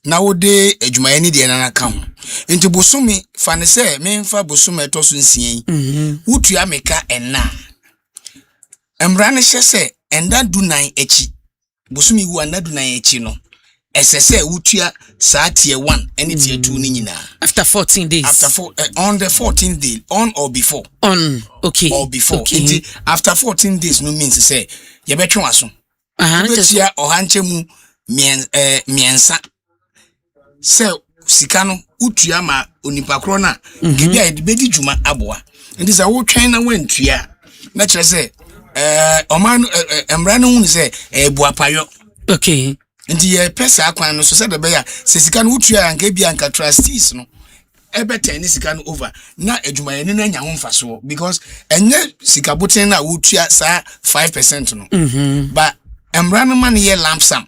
na wo de adwumayani de na ka ho nti bosumi fa ne se memfa bosumi etoso nsien wotua meka enna embra ne hye se enda du nan echi bosumi wu anda du nan echi no esese wotua saa tie 1 and tie 2 ni nyina after 14 days on the 14th day on or before okay or before okay. After 14 days no means say ye betwe waso betia ohanche mu miensa se sika no utua ma onipa kro na gebia bedi djuma aboa ndi sa wo twen na wantua na kire se oman emra no hu se buapayo okay nti ye pesa akwan no so se de be ya se sika no utua anka bia anka trustees no ebe ten sika no over na adwumayani na nya ho mfaso because enye sika boten na utua sa 5% no but emra no man ye lamp sum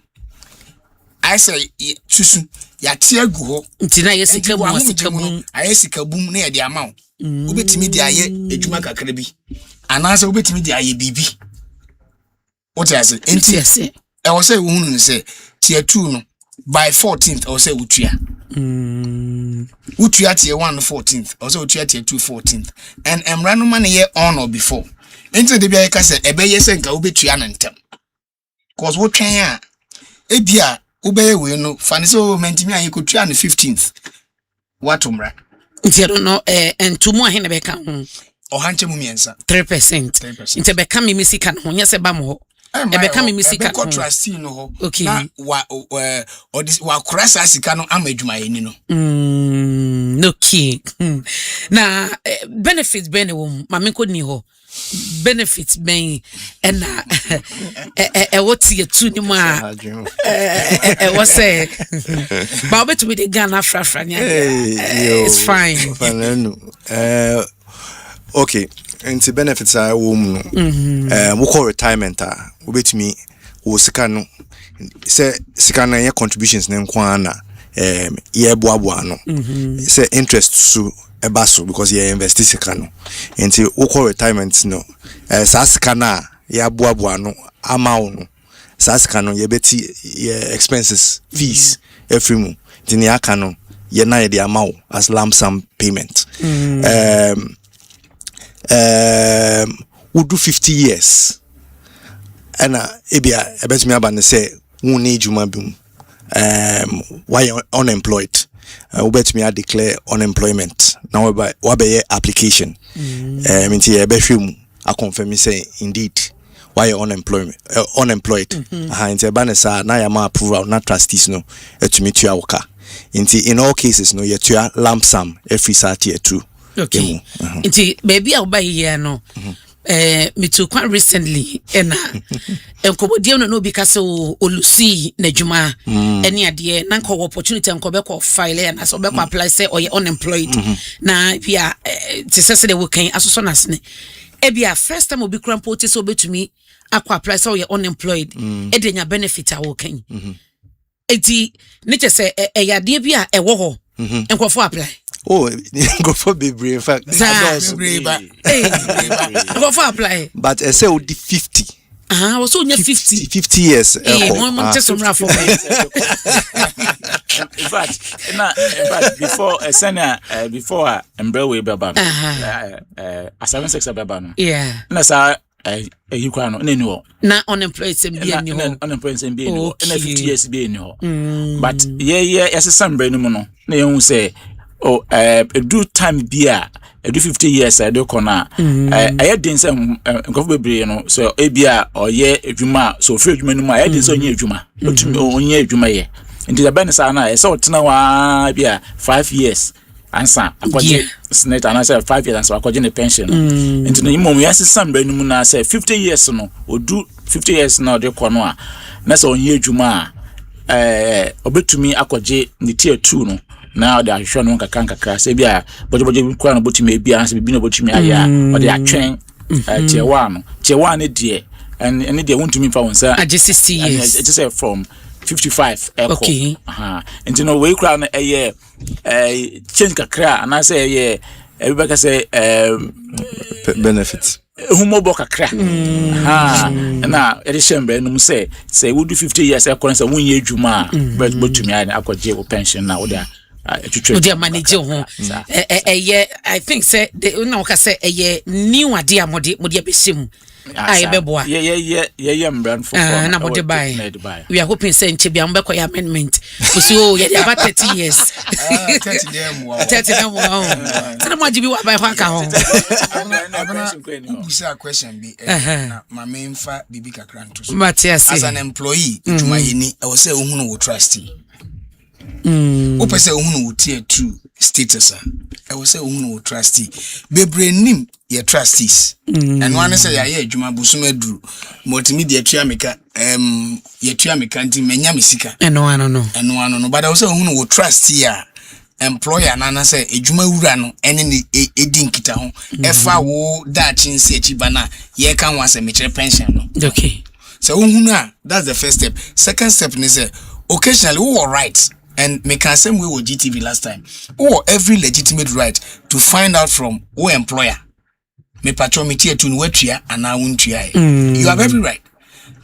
I say susu ya tie gu ho nti na ye sika bum aye sika bum na ye de ama wo obetimi de aye adwuma kakra bi anase obetimi de aye bibi what I say nti I was say we say tier 2 no by 14th I say utua utua tier 1 14th I say utua tier 2 14th and emra no man ye on or before nti de bia ka say ebe ye say nka obetua na ntem cause wo twen a ebia ubeye we no fanise o mentimi an yekotua na 15th watomra nti I don't know entumu ahe na be ka ho ohanche mu miensa 3% nti be ka mi misika no nya se ba mo ebe ka mi misika ko trustee no ho okay na wa krasa sika no amadwumayeni no no key na benefits ben wo mame ko ni ho benefits ben na what you tu ni ma what say ba obetu with the Ghana frafra nya it's fine okay and benefits are woman we call retirement obetumi wo sika no say sika na ye contributions na nkwa na ye boaboa no say interest so ebaso because ye invest sika no enti we call retirement no sa sika na ye boaboa no amawo no sa sika no ye beti ye expenses fees every month enti aka no ye na ye de amawo as lump sum payment we do 50 years and ebia ebetumi abane say won need juma bim why unemployed we betumi declare unemployment now we be application mean e be hwem a confirm say indeed why unemployed nti ebane sa na ya ma approval na trustees no etumi tua woka nti in all cases no ye tua lump sum every Saturday too. Okay. Nti baby a oba here no me too quite recently na enkobodia no bi ka se olusi na dwuma ene ade na nko opportunity nko be ko file na so be ko apply say or unemployed na bia te se de we kan asoso nasne e bia first time obi kran poti so betumi akwa apply say or unemployed e de nya benefit a wo kan eti ne che se yade bia e wo ho enko fo apply. Oh, go for baby. In fact, go for apply. But I say would 50. I was only 50 years. One just some rough. In fact, before senior before Embrace Baba, a 76 Baba. Yeah. That's a you can no. Na unemployed and be unemployed and be no. And 50 years be no. But yeah, as a son, Breno, no say. Oh, do time beer, do 50 years, I do corner. I didn't say, no, so a beer or ye, if you ma, so free you I didn't say you ma, but to me, only you may. And the Benasana, I saw now, beer 5 years. Answer, according Snate, and I said 5 years, so according to pension. And to the moment, yes, some Benumuna say 50 years no, or do 50 years now, the corner. That's on ye Juma. Obey to me, Akwaje, the tier 2 no. now they are showing no kakra say bia bojo kwa no botimi bia say bi no botimi aya or they are train tier 1 dey and they want to me for one sir just 60 years it is from 55 okay and you know we crown change kakra and I say everybody say benefits humo boka kakra na edishembe no say we do 50 years e say won ye adwuma but to me akwaje pension na wo da Odi manage ho I think say na waka say new ade amode abeshim beboa ye mbran for na mode buy we are hoping say nche bia mbekọ amendment so ye dey about 30 years 30 dem wo 30 dem wo na mo jibi wa buy ho aka ho a question be na ma memfa bibi kakra nto so Matias as an employee juma yeni I was say ohunu wo trustee Ope say ohunu wo tier 2 status I was say ohunu wo trustee bebre nim ye trustees and one say ya adwuma busuma duru multimedia tua meka ye tua meka nti menya mesika no but I was say ohunu wo trustee a employer na say adwuma wura no ene ne edi nkita ho efa wo da chinse achiba na ye kan wa say mechere pension no okay so ohunu that's the first step. Second step is say occasionally we were right. And me can say we were GTV last time. Or every legitimate right to find out from who employer. Me patromiti etu nwetia and I won't try. You have every right.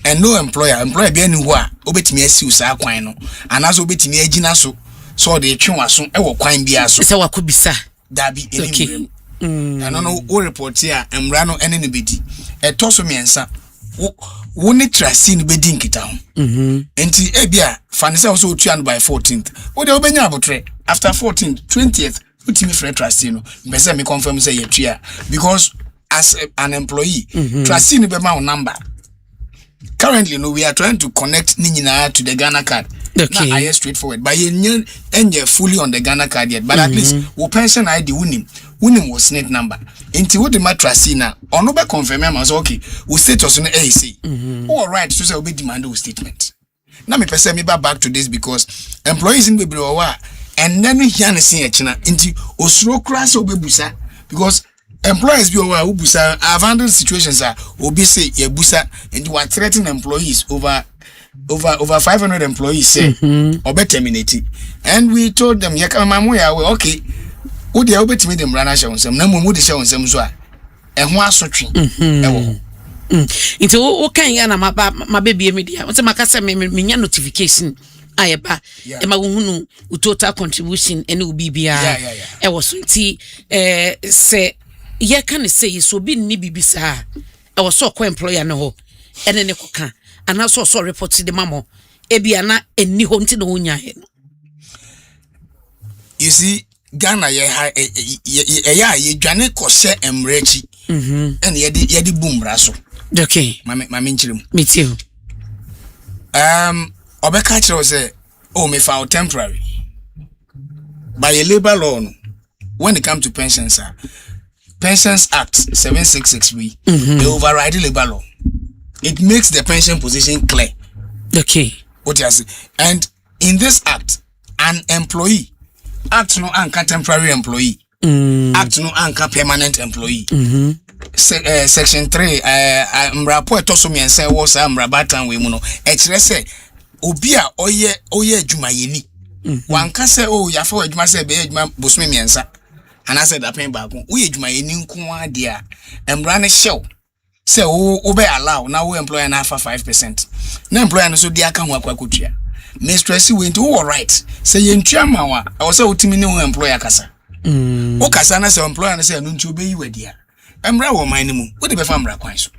And no employer be anywhere. Obetimi esi usa kwan no. And as obetimi agina so de twa so e wo kwan bia so. Se wakobisa. Dabi eni. And no report here emra no ene ne bedi. Etoso miensa. Woni trustee no bedi nkita ho enti ebia fanise also tuan by 14th wo de obenya abotre after 14th 20th utimi free trustee no mbese me confirm say ye tua because as an employee trustee no be ma number currently no we are trying to connect ni nyina to the Ghana card okay na I straightforward but ye fully on the Ghana card yet but at least wo pension ID wunim was net number into what the matrasi na ono be confirm am so okay we status no say all right so say we demand a statement na me pese me back to this because employees in bebre wa and then here na sin echina into osuro class obebusa because employees be wa obusa have handled situations are obi say ye busa and you are threatening employees over 500 employees say obe terminate and we told them ya kama ya okay wo de obetimi dem rana hye wonsem na mumu de hye wonsem so a ho asotwe ewo nti wo kan ya na ma bebie media wo se makasa me nya notification ayeba e ma hunu total contribution ene ubibia e wo so nti se ye kan say so bi ni bibisa e wo so ko employer ne ho ene ne koka ana so report de mamo e bia na eni ho nti no nya he you see Ghana ye dwane kose emrechi and ye boom braso okay mame nchirem me too obeka kire say me file temporary by a labor law no, when it comes to pensions Pensions Act 766B they override the labor law. It makes the pension position clear. Okay, what you say, and in this act an employee act no anka temporary employee act no anka permanent employee section 3 mrapo etoso mi ense wo sa mrabatan we mu no e kire se obi a oye adwuma yeni wanka se ya fa adwuma se be adwuma bosome mi ensa ana se da pen ba ko wo adwuma yeni nko ade a mra ne hyew se wo be allow na wo employer na fa 5% na employer no so di aka ho akwakotua me stress we into all right say yentua mawa I was say utimi ne ho employer kasa o kasa na say employer na say no nti obeyi wadia emra wo man ne mu wo de be fa mra kwan so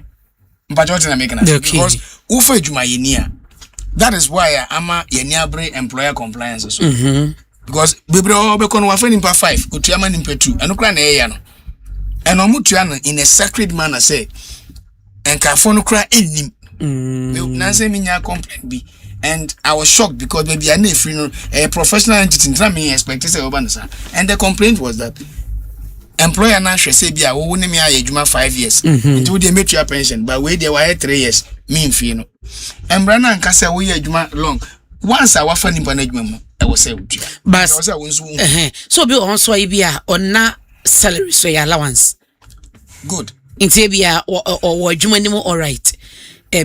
mpacho tina make na because wo fa adwuma yeni a that is why ama yeni abre employer compliance so because bebre obekọ no wa fa nimpa 5 otua ma nimpa 2 enokra na eya no eno mutua no in a sacred manner say enkafo no kra enim na say minya complaint bi. And I was shocked because maybe I know a professional entity didn't me expect say obansa. And the complaint was that employer na say bia wo ne me ayedwuma 5 years until they make your pension but we they were 3 years me mfie no embra na nka say wo ye adwuma long once I wafa nimpa na adwuma mu was say but so be on so ibia on na salary so your allowance good inti bia or adwuma ni mo all right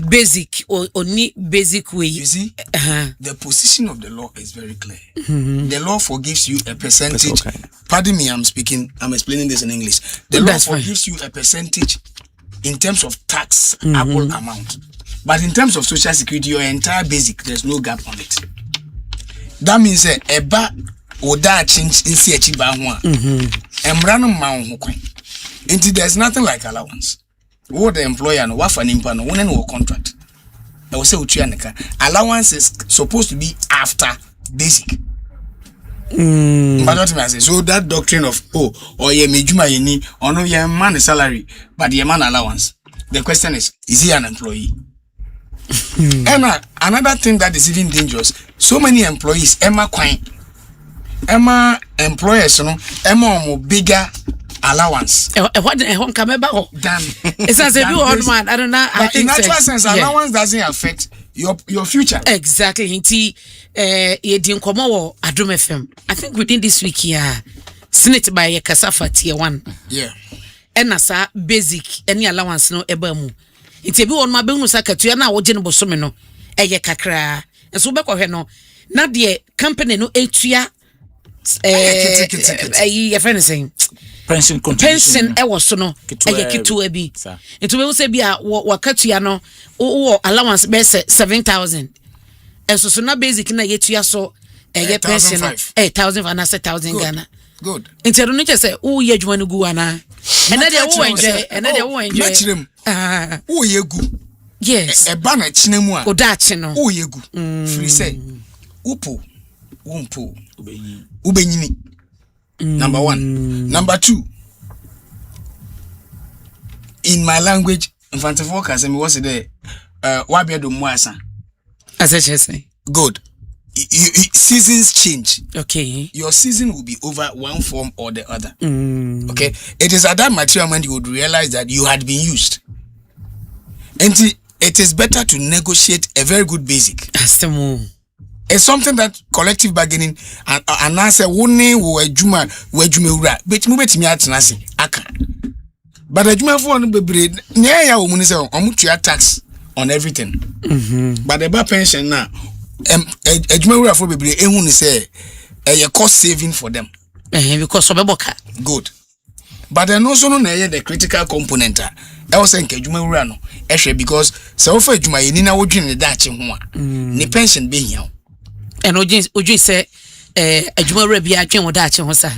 basic or only basic way. You see, the position of the law is very clear. The law forgives you a percentage. Pardon me, I'm explaining this in English. The law forgives you a percentage in terms of taxable amount. But in terms of social security, your entire basic, there's no gap on it. That means eba oda change in CHB there's nothing like allowance. What the employer no what for an impano one no contract. I will say allowance is supposed to be after basic. But what I say, so that doctrine of ye mejuma ye ni no ye man salary but ye man allowance. The question is he an employee? And another thing that is even dangerous, so many employees Emma employers Emma bigger allowance. What come about? Damn. It's as a new old man. I don't know. I think in natural sense, allowance doesn't affect your future. Exactly. Hinti ye di nkomo Adom FM. I think within this week here, Senate by Kasafa tier 1. Yeah. And nasa basic any allowance no eba mu. Hinti bi won ma be hu sakatu na wo gene bosome no eye kakra. Enso be kohwe no na de company no etua your friend is saying pension contribution was so no kitu ebi into we say bia wakatua no allowance be 7,000 and so na basic na yetua so pension 8,000 and 1,000 Ghana good into no say wo ye adwuma no gu ana and na dey wo enjoy wo ye gu yes e ba na chine mu a o da chi no wo ye gu free say upo wumpo ubenyini. Number 1. Number 2, in my language infantile kasem was there wabedo muasa as I say good. Seasons change. Okay, your season will be over one form or the other. Okay, it is at that material moment you would realize that you had been used, and it is better to negotiate a very good basic. It's something that collective bargaining and I say one wo adwuma wura bet mu betimi atena se aka but adwuma for no bebre nya ya wo mu ni say omutua tax on everything. But the pension na adwuma wura for bebre ehun ni say cost saving for them because obeboka good. But then also no na the critical component I was saying adwuma wura no ehwe because say wo fa adwuma yeni na wodwene da ache ho a ni pension be hia. And Oji say adwuma wura bia atwen wo da ache ho sa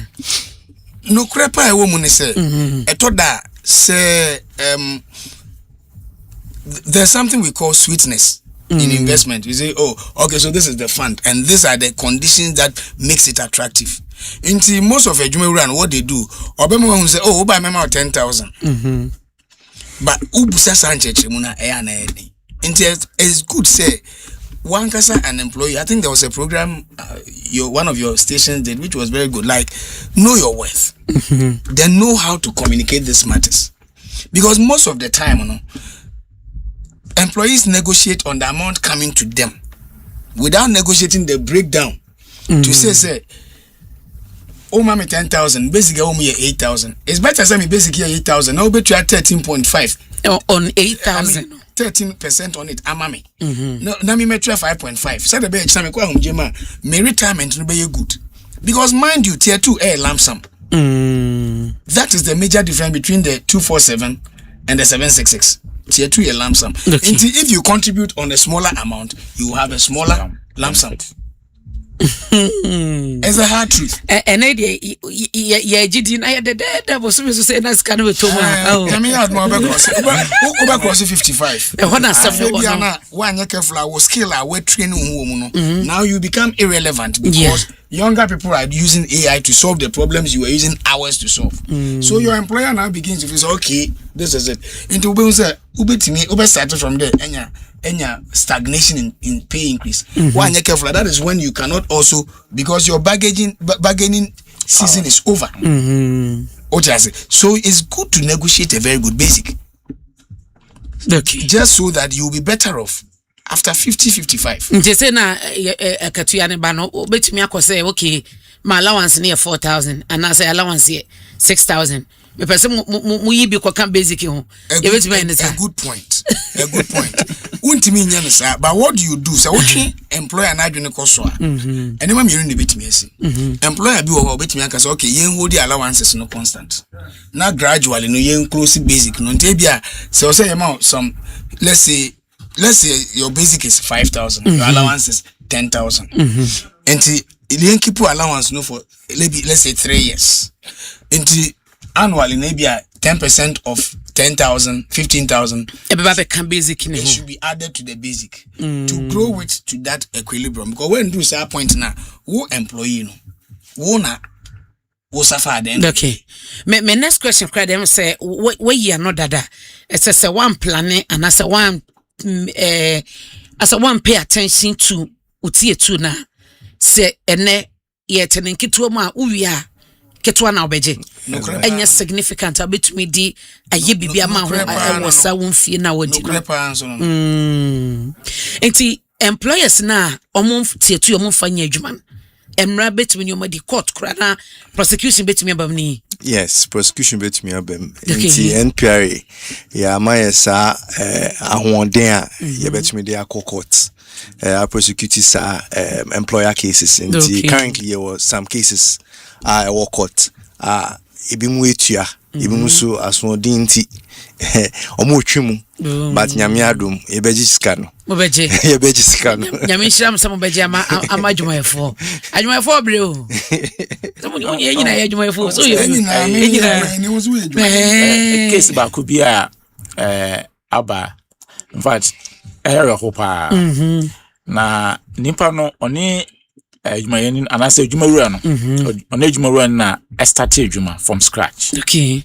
no krepa e wo mu ni say etoda say there's something we call sweetness in investment. We say okay, so this is the fund and these are the conditions that makes it attractive. Into most of adwuma wura and what they do obema who say buy mema 10,000 but ubusa sancheche mu na e na edi into it's good say one kasa an employee. I think there was a program one of your stations did which was very good, like know your worth. Then know how to communicate these matters, because most of the time employees negotiate on the amount coming to them without negotiating the breakdown to say mama 10,000 basically me 8,000. It's better say me basically 8,000 now bet you at 13.5 on 8,000 13% on it amame. No na me metra 5.5 say the be exam kwa humjema me retirement no be good, because mind you tier 2 air lump sum. That is the major difference between the 247 and the 766. Tier 2 a lump sum. If you contribute on a smaller amount, you have a smaller lump sum. It's a hard truth. And GD na the was supposed to say that's kind of a toma. I mean, I over cross 55. One careful skill our training. Now you become irrelevant because younger people are using AI to solve the problems you were using hours to solve. So your employer now begins to say, okay, this is it. Into Ube started from there. Enya stagnation in pay increase. One careful, that is when you cannot also, because your bargaining season is over. So it's good to negotiate a very good basic. Okay. Just so that you'll be better off after 50-55. Nti say na akatuya ne ba no obetumi akose okay my allowance near 4,000 and I say allowance here 6,000. Me person mu yi bi ko kan basic ho. A good point. A good point. Untimi nya no sa, but what do you do? So okay, employer na adwene ko so a. Ene ma miru ne betimi asi. Employer bi wo betimi aka say okay, yen hold the allowances no constant. Na gradually no yen close basic no nte bia say say some let's say your basic is 5,000, your allowance is 10,000. Enti yen keep allowance no for let's say 3 years. Enti annually maybe 10% of 10,000, 15,000. It should be added to the basic to grow it to that equilibrium. Because when do say point now, who employee no, who na who suffer then. Okay. My next question, them say, where you are not dada. It's a one planning and as a one pay attention to utie tu na say ene ye tenen kitu ma uwia ketwa na obeje enya significant abetumi di aye bibia ma ho wosa wonfie na wadi enti employers na omon tietu omon fanya adwuma emra betumi ni omadi court kra na prosecution betumi abamni. Yes, prosecution betumi abam enti NPRA ya mayesa ahwoden a ye betumi dey court prosecute sa employer cases enti currently there was some cases I work court ebi mu etua ebi mu so asodin nti omo twemu but nyame adom ebeji sika no obeje ebeji sika no nyame shiram sam obeje amadwumayefo adwumayefo bre o somo nyina ya adwumayefo so nyina ni wozu case ba ku bia aba in fact area hopa na nipa no oni Jumayen and I say Jumaruan on Jumaruan na start Juma from scratch. Okay.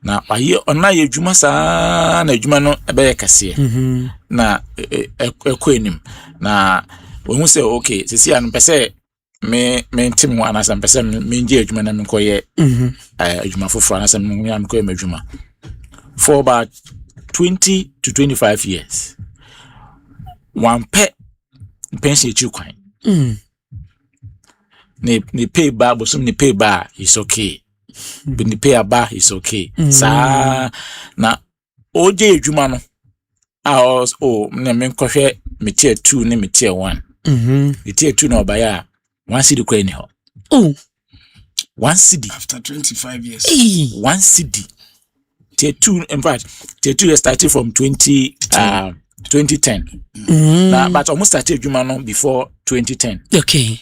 Now I hear on na Juma sa na Juma no ebe kase. Na ekwenim. Na when we say okay, sisi an pese me team one as an pese me nje Juma na me koye Juma foforo an asem me am koye Juma. For about 20 to 25 years. One pet pension chu kwan. Ni pay bar, but some ni pay bar is okay. But ni pay a bar is okay. Sa na OJ Jumano. I was na men kohwe me tier 2 ni me tier 1. The tier 2 no baya 1 cedi kwa ni ho. 1 cedi after 25 years. 1 cedi. Tier 2 in fact tier 2 started from 2010. But almost started Jumano before 2010. Okay.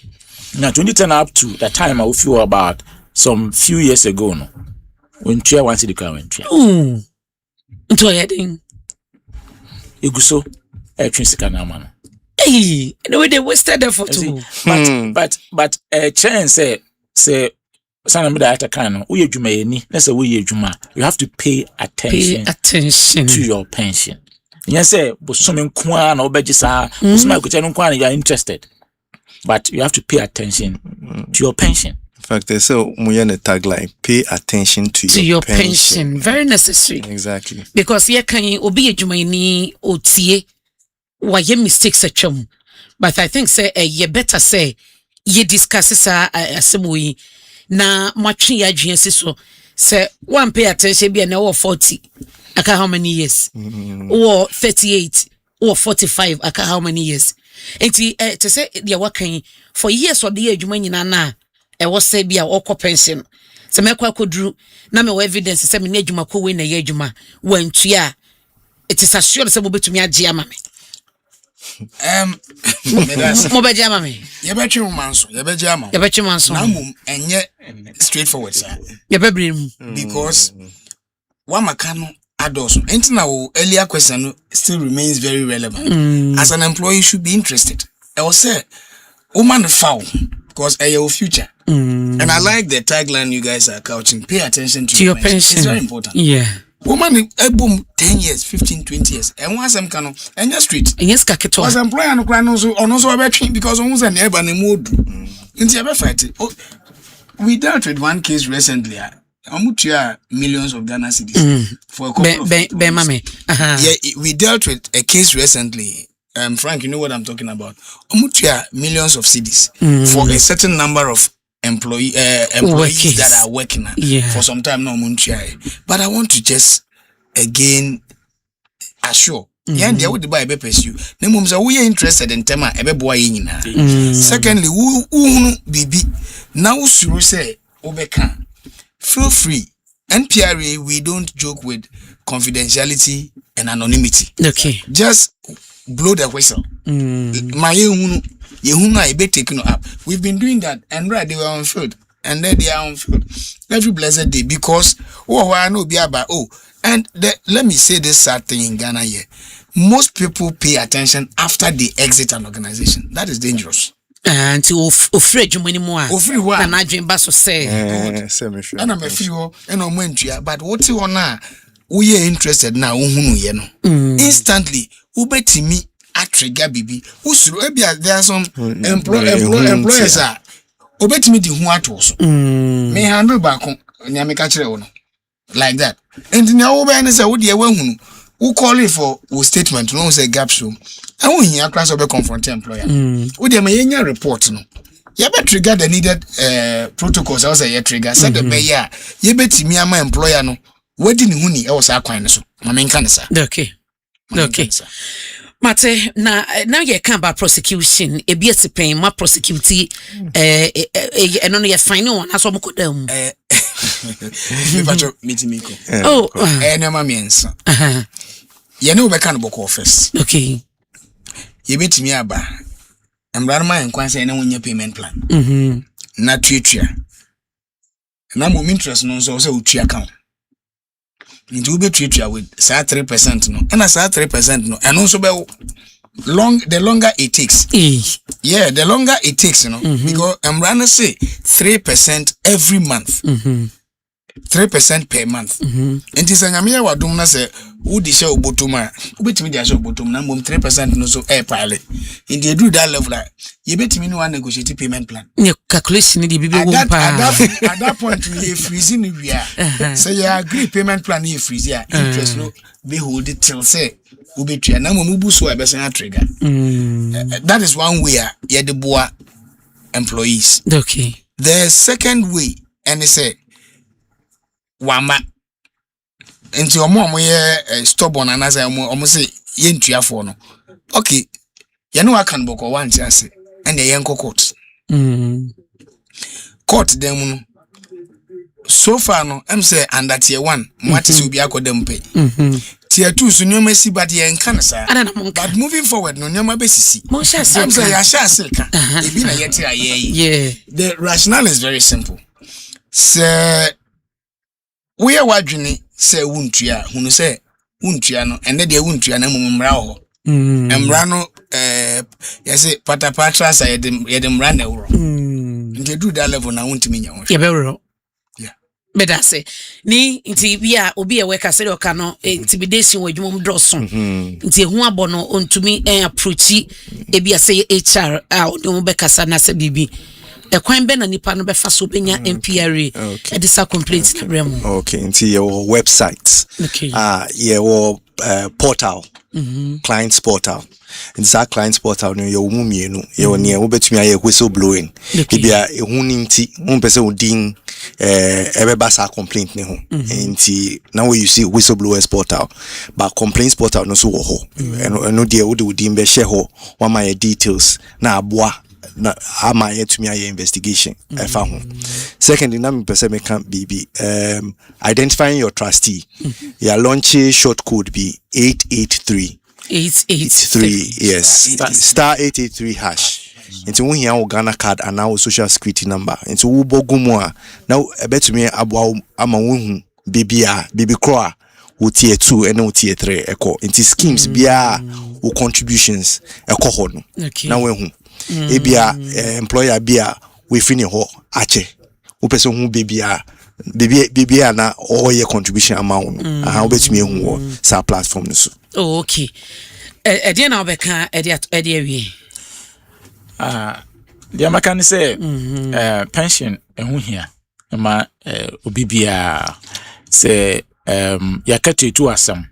Now 2010 up to the time I feel about some few years ago no. When chair wants to come in. Into heading. Iguso twinsika na man. Hey, the way they wasted effort too. But chair say sana me da ata kan no we adwuma yani na say we adwuma you have to pay attention to your pension. Yes say bosom nko na obeji sa bosom akuche nko na you are interested. But you have to pay attention to your pension. In fact, they say muyane tagline, pay attention to your pension. Very necessary. Exactly. Because here can you obi adwumayini otie wa ye mistakes atwam. But I think say ye better say ye discuss sa asemoyi na matwe ya adwense so say one pay attention be na 40 aka how many years? Or 38 or 45 aka how many years? Enti to say dia wakan for years or the adwuma nyina na was say bia okọ pension se mekwa koduru na me evidence say me adwuma ko we na ye adwuma wantua it is assured say bobetumi age ama me mo beje ama me ye betwe manso na mum enye straightforward sir ye bebrem because wa makano adults. Now, earlier question still remains very relevant. As an employee, you should be interested. I will say, woman foul, because your future. And I like the tagline you guys are couching. Pay attention to your pension. It's very important. Yeah. Woman, boom, 10 years, 15, 20 years. And once I'm kind of, and your street. Yes, Kaketo. As employer, no crime also, or no so about because almost an neighbor and a mood. In the fight. We dealt with one case recently. Millions of Ghana cedis for a couple of yeah, we dealt with a case recently. Frank, you know what I'm talking about. Omutia millions of cedis for a certain number of employees that are working for some time now. But I want to just again assure. There would buy pursue. We are interested in tema Secondly, bibi now say obeka. Feel free. NPRA, we don't joke with confidentiality and anonymity. Okay. Just blow the whistle. My yehuna be taken up. We've been doing that, and right, they were on field, and then they are on field every blessed day because I know be about and let me say this sad thing in Ghana here. Most people pay attention after they exit an organization. That is dangerous. And to afraid you many more. Free what? And I dream basso say. And I'm a free and I'm went to but what you want now? We are interested now. Instantly, who bet me at trigger baby? There are some employers are. Obet me the who at also. May handle back on Yamika like that. And now, when I say, what you who call it for statement, no say gaps room. I won't hear class of a confront employer. Would they may report no? You better trigger the needed protocols. I was a trigger. Said the mayor, you bet me my employer no. What didn't huni? I was a kind so. My main cancer. Okay. Mate, now you can't about prosecution. A BS paying my prosecutee. And only a final one. That's what we could do. Oh, no, means. You know, we can't book office. Okay. You bet me about. I'm running my inquiry and on your payment plan. Not treat you. And I'm interest no so to account. It will be treated with 3% no. And I say 3% no. And also the longer it takes. Yeah, the longer it takes, you know. Because I'm running say 3% every month. 3% per month. And this is what do say who the show botuma. Who bet me the show bottom number 3% no so air pilot. And they do that level like you bet me no one negotiate payment plan. Your calculation at that point we freezing we are. So you agree payment plan you freeze here. Interest no be hold it till say we be na mubu so e trigger. That is one way you the boy employees. Okay. The second way and they say wama into your mom stubborn and as I almost say yentua for no. Okay. You know I can book one chance and the yanko court. Court them so far no I'm say under tier 1 what is will be them pay. Tier 2 so no mercy but ye enkan sir. But moving forward no nyama besisi. I'm say ya sha silka. E bi na yeti aye. Yeah. The rationale is very simple. Say we are wadwini say wuntua hunu say wuntua no ende de wuntua na mumra ho. Emrano yes patapatra say yedem run euro. They do that level na wuntimi nya ho. Yeah, yeah. But I say ni nti bia obi e worker say o no intimidation we dwom droso. Nti hu abono ontumi approach e bia say HR o de mo be kasa na say bibi. A crime ben and nipa no be fa so benya NPRA e de sa complaint na bremo. Okay, nti your website. Okay. Your portal. Clients portal. And that clients portal no your mumienu your near obetumi aye whistle blowing. Bia ehun nti un pese odin ebeba sa complaint ne ho. Nti now you see whistleblowers portal but complaints portal no so ho. No dey odin be share ho one my details na aboa na ama yetumi aye investigation efa ho. Secondly na me pese me can be identifying your trustee. Your launch short code be 883 yes star 883 hash into when you Ghana card and now social security number into ubogumwa now a bet me about ama baby croa who tier 2 and tier 3 echo into schemes bia who contributions echo hono now when ebia employer bia we fini ho ache who person who baby na all your contribution amount how bet me who sa platform so. Oh, okay. Edia na obeka edia wi. Dia makani say pension ehun hia ma obibia say yakete tu asam.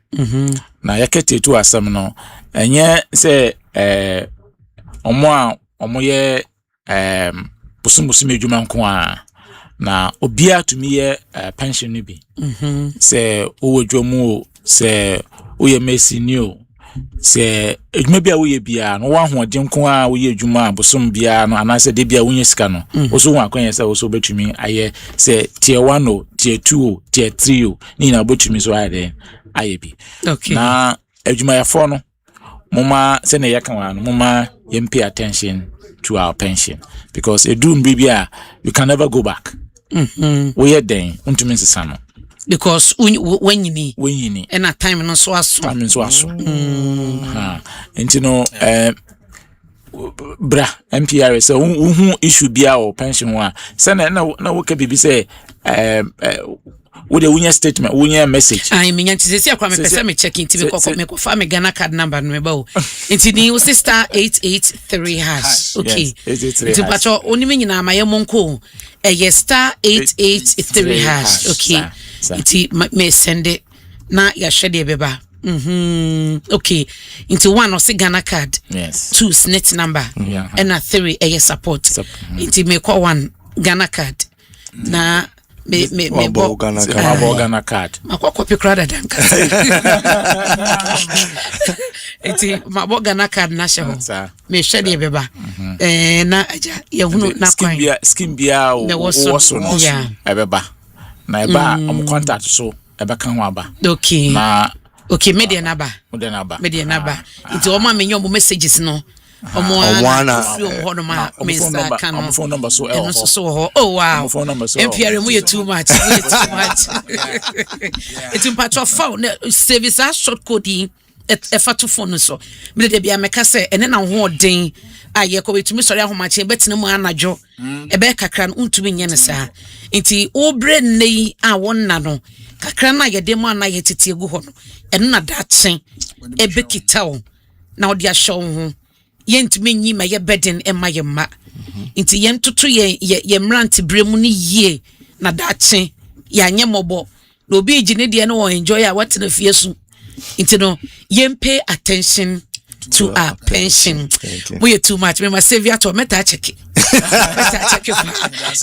Na yakete tu asam no enye say omo ye busumusu medwuma nko a na obia tumi ye pension no bi se owo dwomu se oye mesini o se edwuma bia wo ye bia no wa hoɔden nko a wo ye edwuma busum bia no anase de bia wo nye sika no wo so ho akwanya se wo so betumi aye se tier 1 o tier 2 o tier 3 o ni na betumi so aye bi na edwuma ya fo no mama se na yaka wa no mama yem pay attention to our pension because a doom bibia you can never go back we are then untumi nsesa no because when you need and at time no so aso enti no bra MPR so who issue bia or pension wa say na wo ka bibi say with the unya statement unya message I mean nti akwa me pese me check in me ko fa me Ghana card number no me ba o nti ni o star 883 hash okay nti pacho oni me nyina amaye monko star 883 hash okay nti me send it na ya shede beba okay into 1 or Ghana card yes 2 SNET number and 3 support nti me call 1 Ghana card na me Ghana card copy credit danka eti mabo Ghana card na sheho me shede beba na aja ya hunu na kwan skim bia wo so no ebeba na eba am contact so eba kan ho aba okay na okay media naba iti o ma me nyom messages no omo ana phone number so oh wow MPR mu too much it's in patch of phone service a short code to phone so me de bia meka say ene na ho den aye ko betumi sori ahomache betina mu anajo ebe kakra ntumi nye ne sa nti obre nei a wonna no kakra na ye de mu ana ye tete egu ho no ene na da chen ebe kitao na odi ahwo ho yentumi nyi ma ye burden ema ye ma nti yentoto ye mrant bremu ni yie na da chen ya nye mobo na obi ejine de no enjoy a what na fiesu nti no pay attention to our pension. We are too much. Me must save you to meta check it.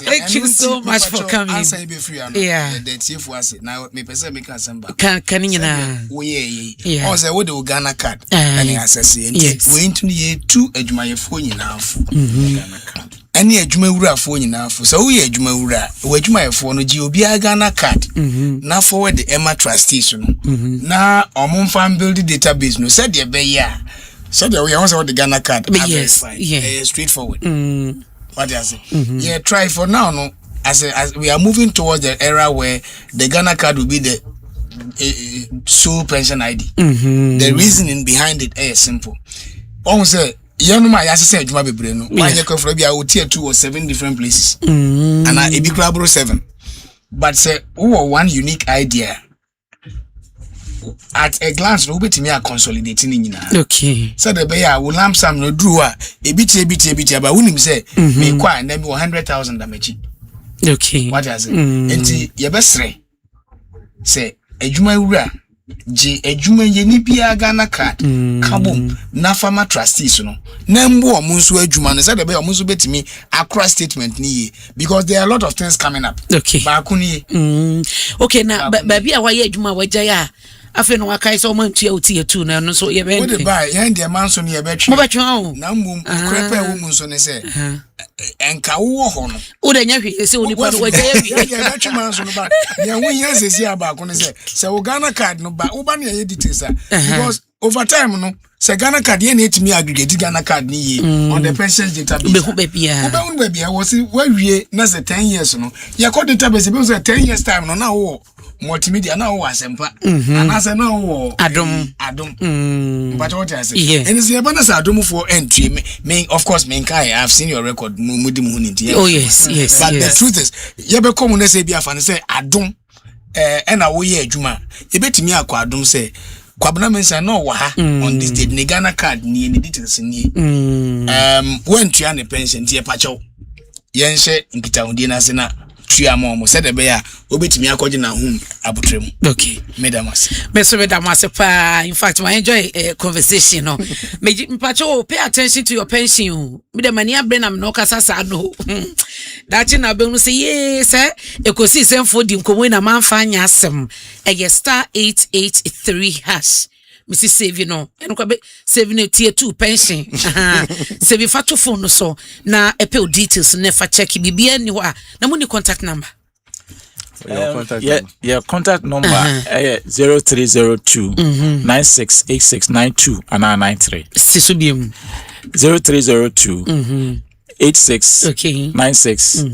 Thank you so much for coming. Yeah. Now me person make Asempa. Can you na? Yeah. Also we do Ghana card. And access it. We into the 2 adwumayefo nyina afo. Ghana card. Any adwumawura afo nyina afo. So we adwumawura, we adwumayefo no gi obi Ghana card. Na forward the Emma trustees no. Na omomfa build database no said the be ya. So we also the Ghana card. Yes, straightforward. What do you say? Yeah, try for now. No, as we are moving towards the era where the Ghana card will be the sole pension ID. The reasoning behind it is simple. Almost say, you know my assessment you might be brain. Why you come from a tier 2 or 7 different places, and I be club 7. But say, one unique idea. At a glance, no bit me a consolidating in. Okay. So the bear will lamp some no drew a bit, but wouldn't say, me quite and then 100,000 damage. Okay. What has it? And your best say, a Juma Ura, a Juma Yenipia Ghana card, Kabum, Nafama trustees, no. Nambo Munsu Juman said the bear Munsu bet me a cross statement ni because there are a lot of things coming up. Okay. Bakuni. Okay, now, baby, why Juma Wajaya? Afen wakai so man tia utie tu na no so ye be we buy yan de man so ne ye betwe mo betwe ho na mum krepe wo mun so ne se enka wo ho no wo de nya hwe se oni pa do waje ye betwe man so no ba ya wo yan se si aba ko ne se wo Ghana card no ba wo ba ne ye details because over time no se Ghana card ye na etimi aggregate Ghana card ni ye on the pensions database be hu be bia wo se wa wie na se 10 years no ye ko database be so 10 years time no na wo multimedia na wo Asempa anase na wo adom but what I say and is your banner adom for entry me of course me kai I've seen your record mudi muhunti oh yes but the truth is ye be come na say bia fa say adom na wo ye adwuma ye betimi akwa adom say kwabna mensa no wa ha on this date ne Ghana card ni details ni when tu an pension tie pacho ye nche nkita hundie na se na tua mo said the bear obetimi akɔgye na home abotrem. Okay, medamas pa. In fact, I enjoy conversation no. Mpacho, pay attention to your pension. Me the money Abena no kasa sa no. That na be say yes Ekosiise On di nkomo na manfa nya asem. Eye star 883 hash. Mrs. Save no. Eno kwa be save no tier 2 pension. Save fato phone no so na epe details never check bibia ni wa. Na mo ni contact number. Contact number 0302 968692 and 93. Sisubium 0302 8696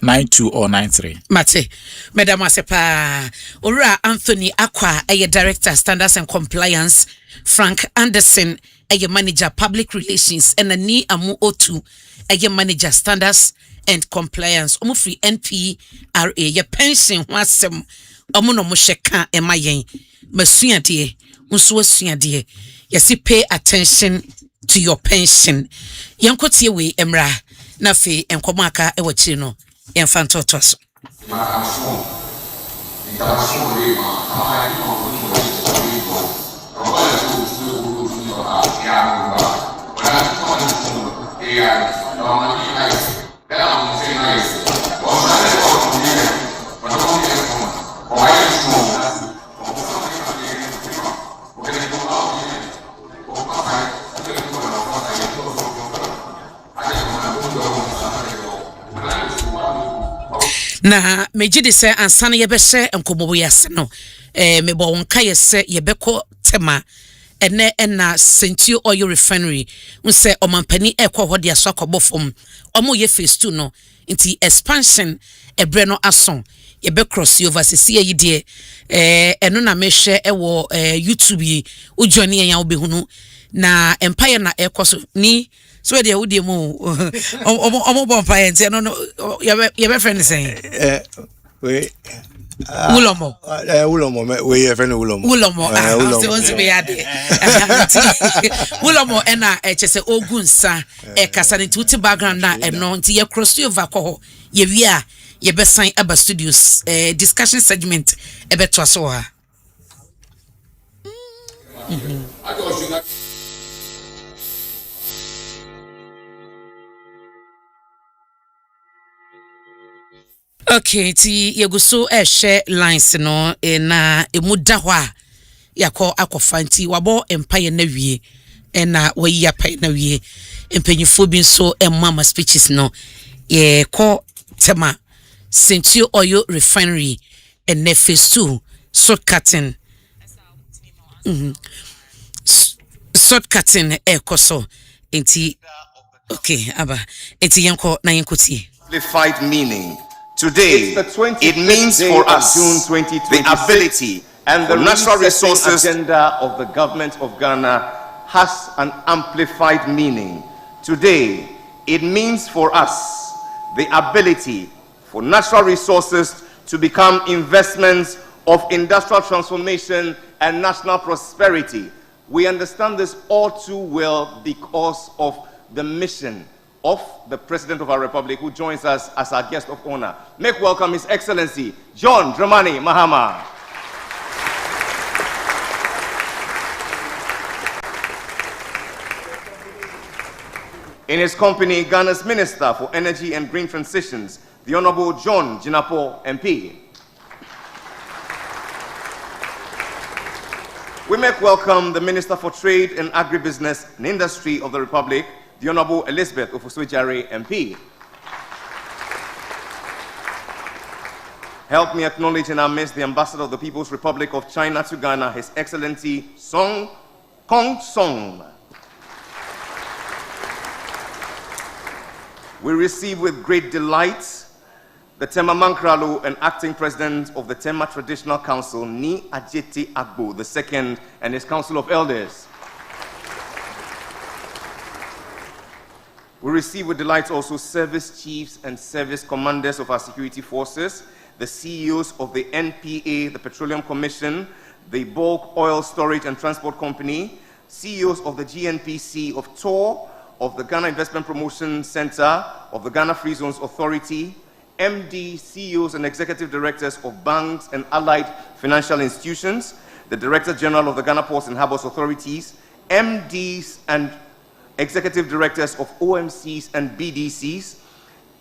92 or 93. Mate, Madam Asempa, Ora Anthony Aqua, a director, standards and compliance. Frank Anderson, a manager, public relations, and a ni amu otu, a manager, standards and compliance. Omu free NPRA, your pension wasem, omuno musheka emayen, masuya die, musuya die. Yesi pay attention to your pension. Yankoti we emra, nafi enkomaka ewachino. Infanto toso. Na mejide se ansane yebehye enkomobo yase no mebo wonka yese yebeko tema ene na Sentio Oil Refinery unse omampani ekwo hode aso akobofom omo ye phase 2 no nti expansion ebre no ason yebe cross over sisi yide eno na mehye ewo YouTube yi ujoni yan obehunu na empire na ekoso ni so de wudi mu omo bompa ente no yebe friend say we ulomo we ye friend ulomo so once be ade ulomo ena chese ogunsa kasa ne tuti background na eno nti ye cross over ko ye wi a ye be sign aba studios discussion segment ebe to so ha Okay, ti yeguso share lines no na emuda ho a yakọ akọfanti wabo empire na wie na wayi apai na wie empanyifo bi nso mama speeches no ye ko tema Sentio Oil Refinery and phase 2 shortcutting shortcutting ekoso enti okay aba enti yenko na yenkoti amplified meaning. Today, it means for us the ability and the natural resources agenda of the government of Ghana has an amplified meaning. Today, it means for us the ability for natural resources to become investments of industrial transformation and national prosperity. We understand this all too well because of the mission of the President of our Republic, who joins us as our guest of honor. Make welcome His Excellency John Dramani Mahama. In his company, Ghana's Minister for Energy and Green Transitions, the Honorable John Jinapo MP. We make welcome the Minister for Trade and Agribusiness and Industry of the Republic, the Honorable Elizabeth Ofuswejare MP. Help me acknowledge in our midst the Ambassador of the People's Republic of China to Ghana, His Excellency Song Kong Song. We receive with great delight the Tema Mankralo and Acting President of the Tema Traditional Council, Ni Ajeti Agbo II, and his Council of Elders. We receive with delight also service chiefs and service commanders of our security forces, the CEOs of the NPA, the Petroleum Commission, the Bulk Oil Storage and Transport Company, CEOs of the GNPC, of TOR, of the Ghana Investment Promotion Center, of the Ghana Free Zones Authority, MD, CEOs, and executive directors of banks and allied financial institutions, the Director General of the Ghana Ports and Harbours Authorities, MDs and executive directors of OMCs and BDCs,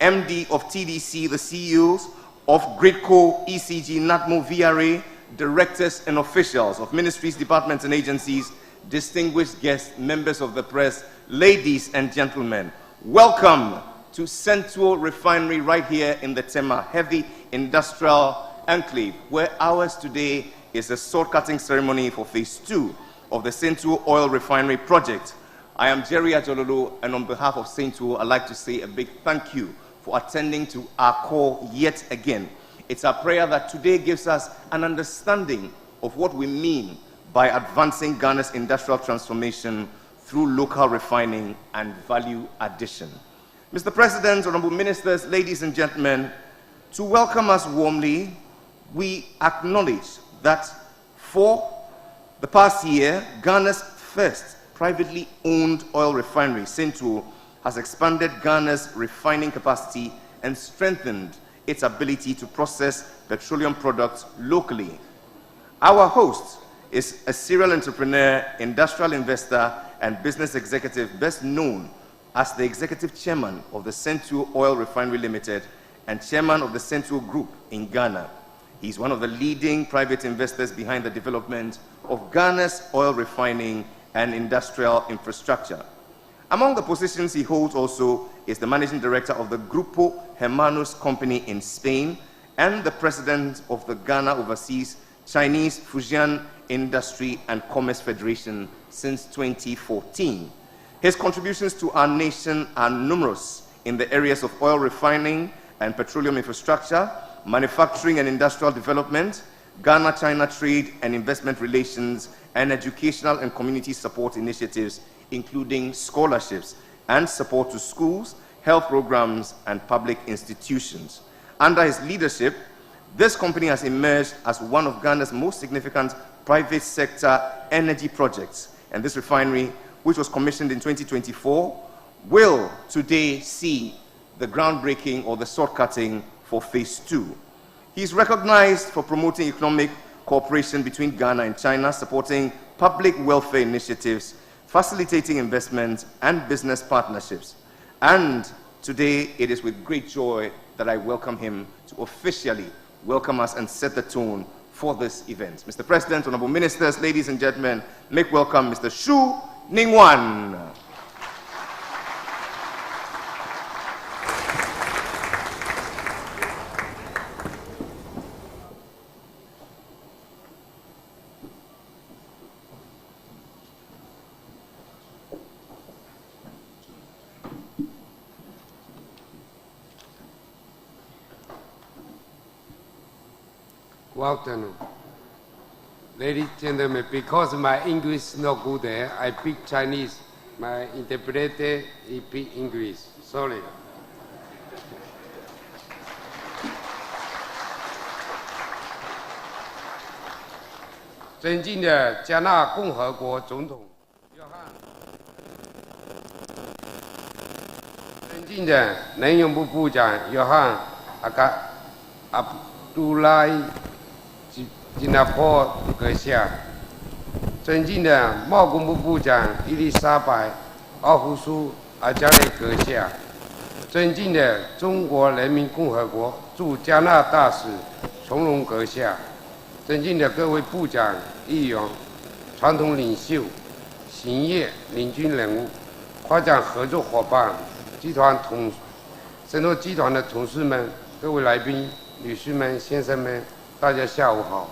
MD of TDC, the CEOs of Gridco, ECG, NATMO, VRA, directors and officials of ministries, departments, and agencies, distinguished guests, members of the press, ladies and gentlemen, welcome to Central Refinery right here in the Tema Heavy Industrial Enclave, where ours today is a sword-cutting ceremony for Phase 2 of the Central Oil Refinery project. I am Jerry Ajololo, and on behalf of Central, I'd like to say a big thank you for attending to our call yet again. It's our prayer that today gives us an understanding of what we mean by advancing Ghana's industrial transformation through local refining and value addition. Mr. President, honorable ministers, ladies and gentlemen, to welcome us warmly, we acknowledge that for the past year, Ghana's first privately owned oil refinery, Central, has expanded Ghana's refining capacity and strengthened its ability to process petroleum products locally. Our host is a serial entrepreneur, industrial investor, and business executive best known as the executive chairman of the Central Oil Refinery Limited and chairman of the Central Group in Ghana. He's one of the leading private investors behind the development of Ghana's oil refining and industrial infrastructure. Among the positions he holds also is the managing director of the Grupo Hermanos company in Spain and the president of the Ghana Overseas Chinese Fujian Industry and Commerce Federation since 2014. His contributions to our nation are numerous in the areas of oil refining and petroleum infrastructure, manufacturing and industrial development, Ghana-China trade and investment relations, and educational and community support initiatives, including scholarships and support to schools, health programs, and public institutions. Under his leadership, this company has emerged as one of Ghana's most significant private sector energy projects, and this refinery, which was commissioned in 2024, will today see the groundbreaking or the sword-cutting for Phase 2. He is recognized for promoting economic cooperation between Ghana and China, supporting public welfare initiatives, facilitating investment and business partnerships. And today, it is with great joy that I welcome him to officially welcome us and set the tone for this event. Mr. President, honorable ministers, ladies and gentlemen, make welcome Mr. Shu Ningwan. Good afternoon. Ladies and gentlemen, because my English is not good, I speak Chinese. My interpreter speak English. Sorry. 尊敬的加纳共和国总统约翰，尊敬的能源部部长约翰阿杜拉吉纳坡阁下，尊敬的贸工部部长伊丽莎白奥胡苏阿加雷阁下，尊敬的中国人民共和国驻加拿大使从容阁下，尊敬的各位部长、议员、传统领袖、行业领军人物、跨展合作伙伴、神诺集团的同事们、各位来宾、女士们、先生们，大家下午好。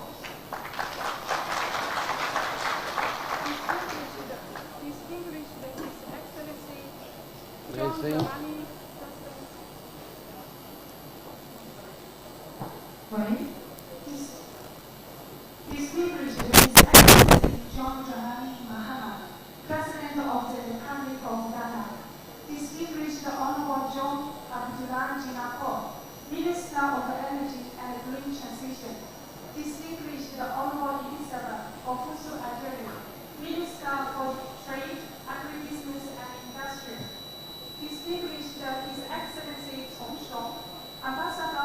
Ambassador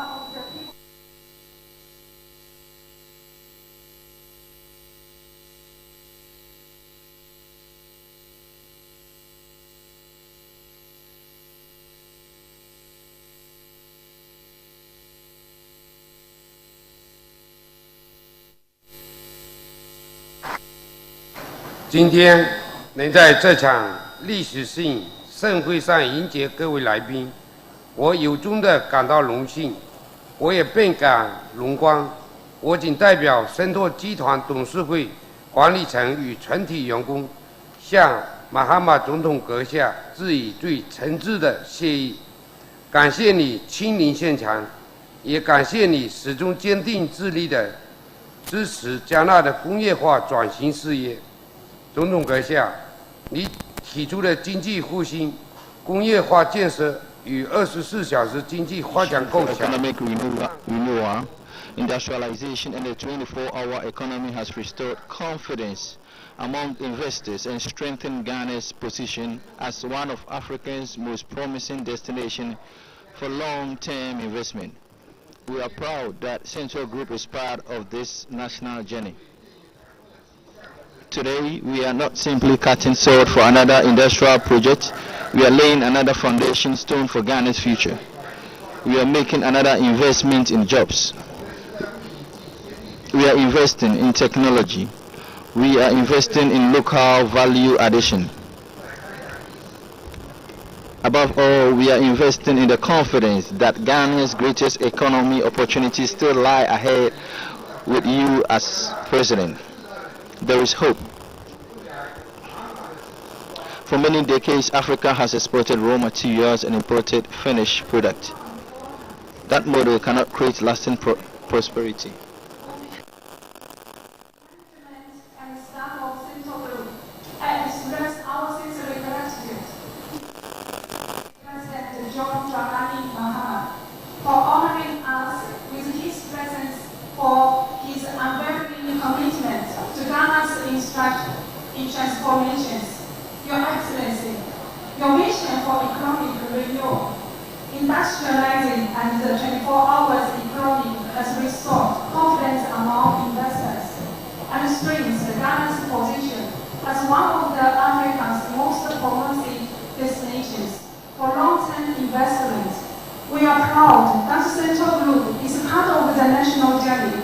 今天能在这场历史性盛会上迎接各位来宾，我由衷的感到荣幸，我也倍感荣光。我谨代表申拓集团董事会管理层与全体员工，向马哈马总统阁下致以最诚挚的谢意。感谢你亲临现场，也感谢你始终坚定致力的支持加纳的工业化转型事业。总统阁下，你提出的经济复兴、工业化建设与24小时经济发展构想。Industrialization and the 24-hour economy has restored confidence among investors and strengthened Ghana's position as one of Africa's most promising destinations for long-term investment. We are proud that Central Group is part of this national journey. Today, we are not simply cutting sod for another industrial project, we are laying another foundation stone for Ghana's future. We are making another investment in jobs. We are investing in technology. We are investing in local value addition. Above all, we are investing in the confidence that Ghana's greatest economy opportunities still lie ahead with you as president. There is hope. For many decades, Africa has exported raw materials and imported finished products. That model cannot create lasting prosperity. For honoring us with his presence, for his unwavering commitment to Ghana's in transformations. Your Excellency, your vision for economic renewal, industrializing and the 24 hours economy has restored confidence among investors and strengthens Ghana's position as one of the Africa's most promising destinations for long-term investment. We are proud that Central Group is part of the national journey.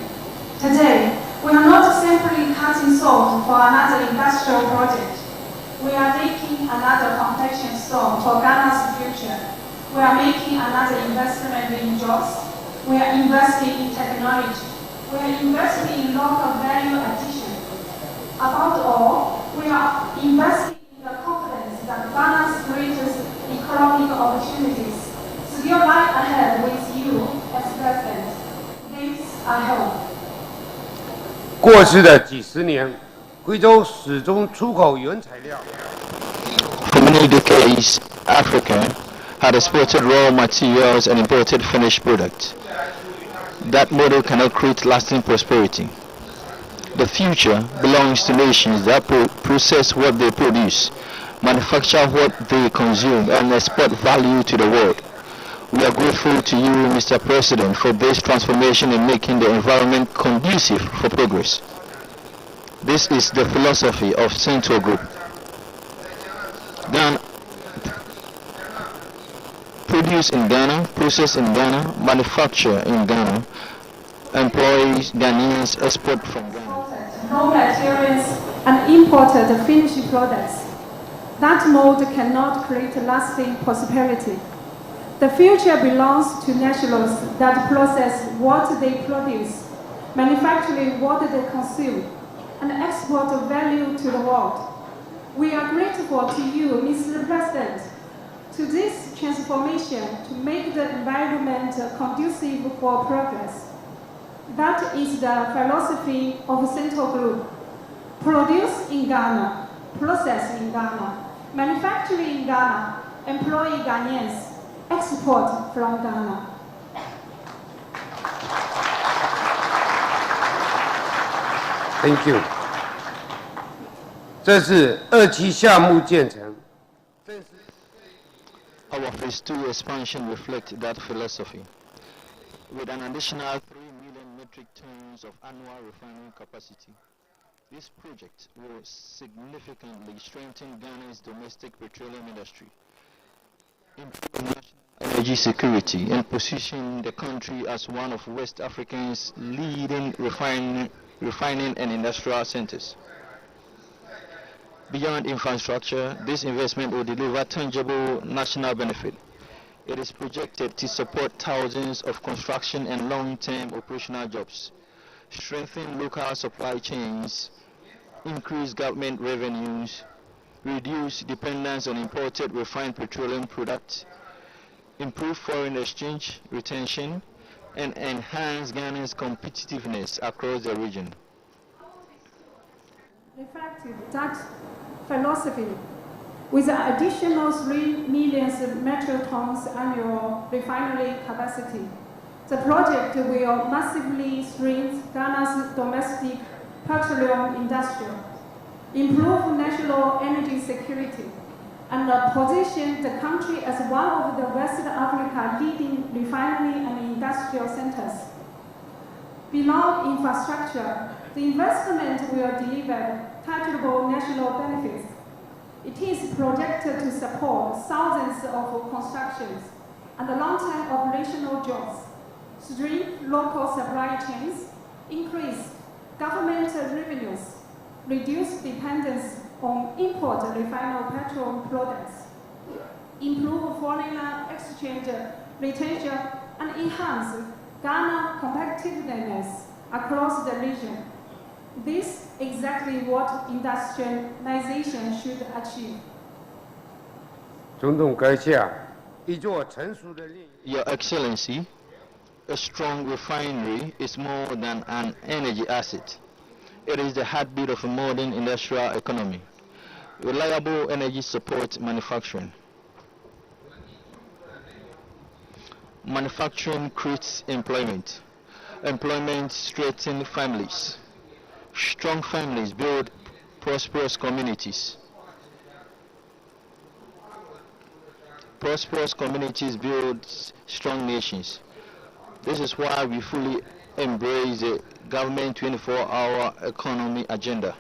Today, we are not simply cutting sod for another industrial project. We are making another foundation stone for Ghana's future. We are making another investment in jobs. We are investing in technology. We are investing in local value addition. Above all, we are investing in the confidence that Ghana's greatest economic opportunities still lie ahead with you as president. These are hope. 过去的几十年，贵州始终出口原材料。For many decades, Africa had exported raw materials and imported finished products. That model cannot create lasting prosperity. The future belongs to nations that process what they produce, manufacture what they consume, and export value to the world. We are grateful to you, Mr. President, for this transformation in making the environment conducive for progress. This is the philosophy of Central Group. Ghana, produce in Ghana, process in Ghana, manufacture in Ghana, employs Ghanaians, export from Ghana. Raw materials and imported finished products. That mode cannot create lasting prosperity. The future belongs to nationals that process what they produce, manufacturing what they consume, and export value to the world. We are grateful to you, Mr. President, to this transformation to make the environment conducive for progress. That is the philosophy of Central Group. Produce in Ghana, process in Ghana, manufacture in Ghana, employ Ghanaians, export from Ghana. Thank you. 这是2期项目建成。Our Phase 2 expansion reflects that philosophy. With an additional 3 million metric tons of annual refining capacity, this project will significantly strengthen Ghana's domestic petroleum industry, improve national energy security, and position the country as one of West Africa's leading refining and industrial centers. Beyond infrastructure, this investment will deliver tangible national benefit. It is projected to support thousands of construction and long-term operational jobs, strengthen local supply chains, increase government revenues, reduce dependence on imported refined petroleum products, improve foreign exchange retention, and enhance Ghana's competitiveness across the region. Reflected that philosophy with an additional 3 million metric tons annual refinery capacity. The project will massively strengthen Ghana's domestic petroleum industry, improve national energy security, and position the country as one of the West Africa leading refinery and industrial centers. Beyond infrastructure, the investment will deliver tangible national benefits. It is projected to support thousands of constructions and long-term operational jobs, strengthen local supply chains, increase government revenues, reduce dependence on import refined petroleum products, improve foreign exchange retention, and enhance Ghana's competitiveness across the region. This is exactly what industrialization should achieve. Your Excellency, a strong refinery is more than an energy asset. It is the heartbeat of a modern industrial economy. Reliable energy supports manufacturing. Manufacturing creates employment. Employment strengthens families. Strong families build prosperous communities. Prosperous communities build strong nations. This is why we fully embrace the government 24-hour economy agenda.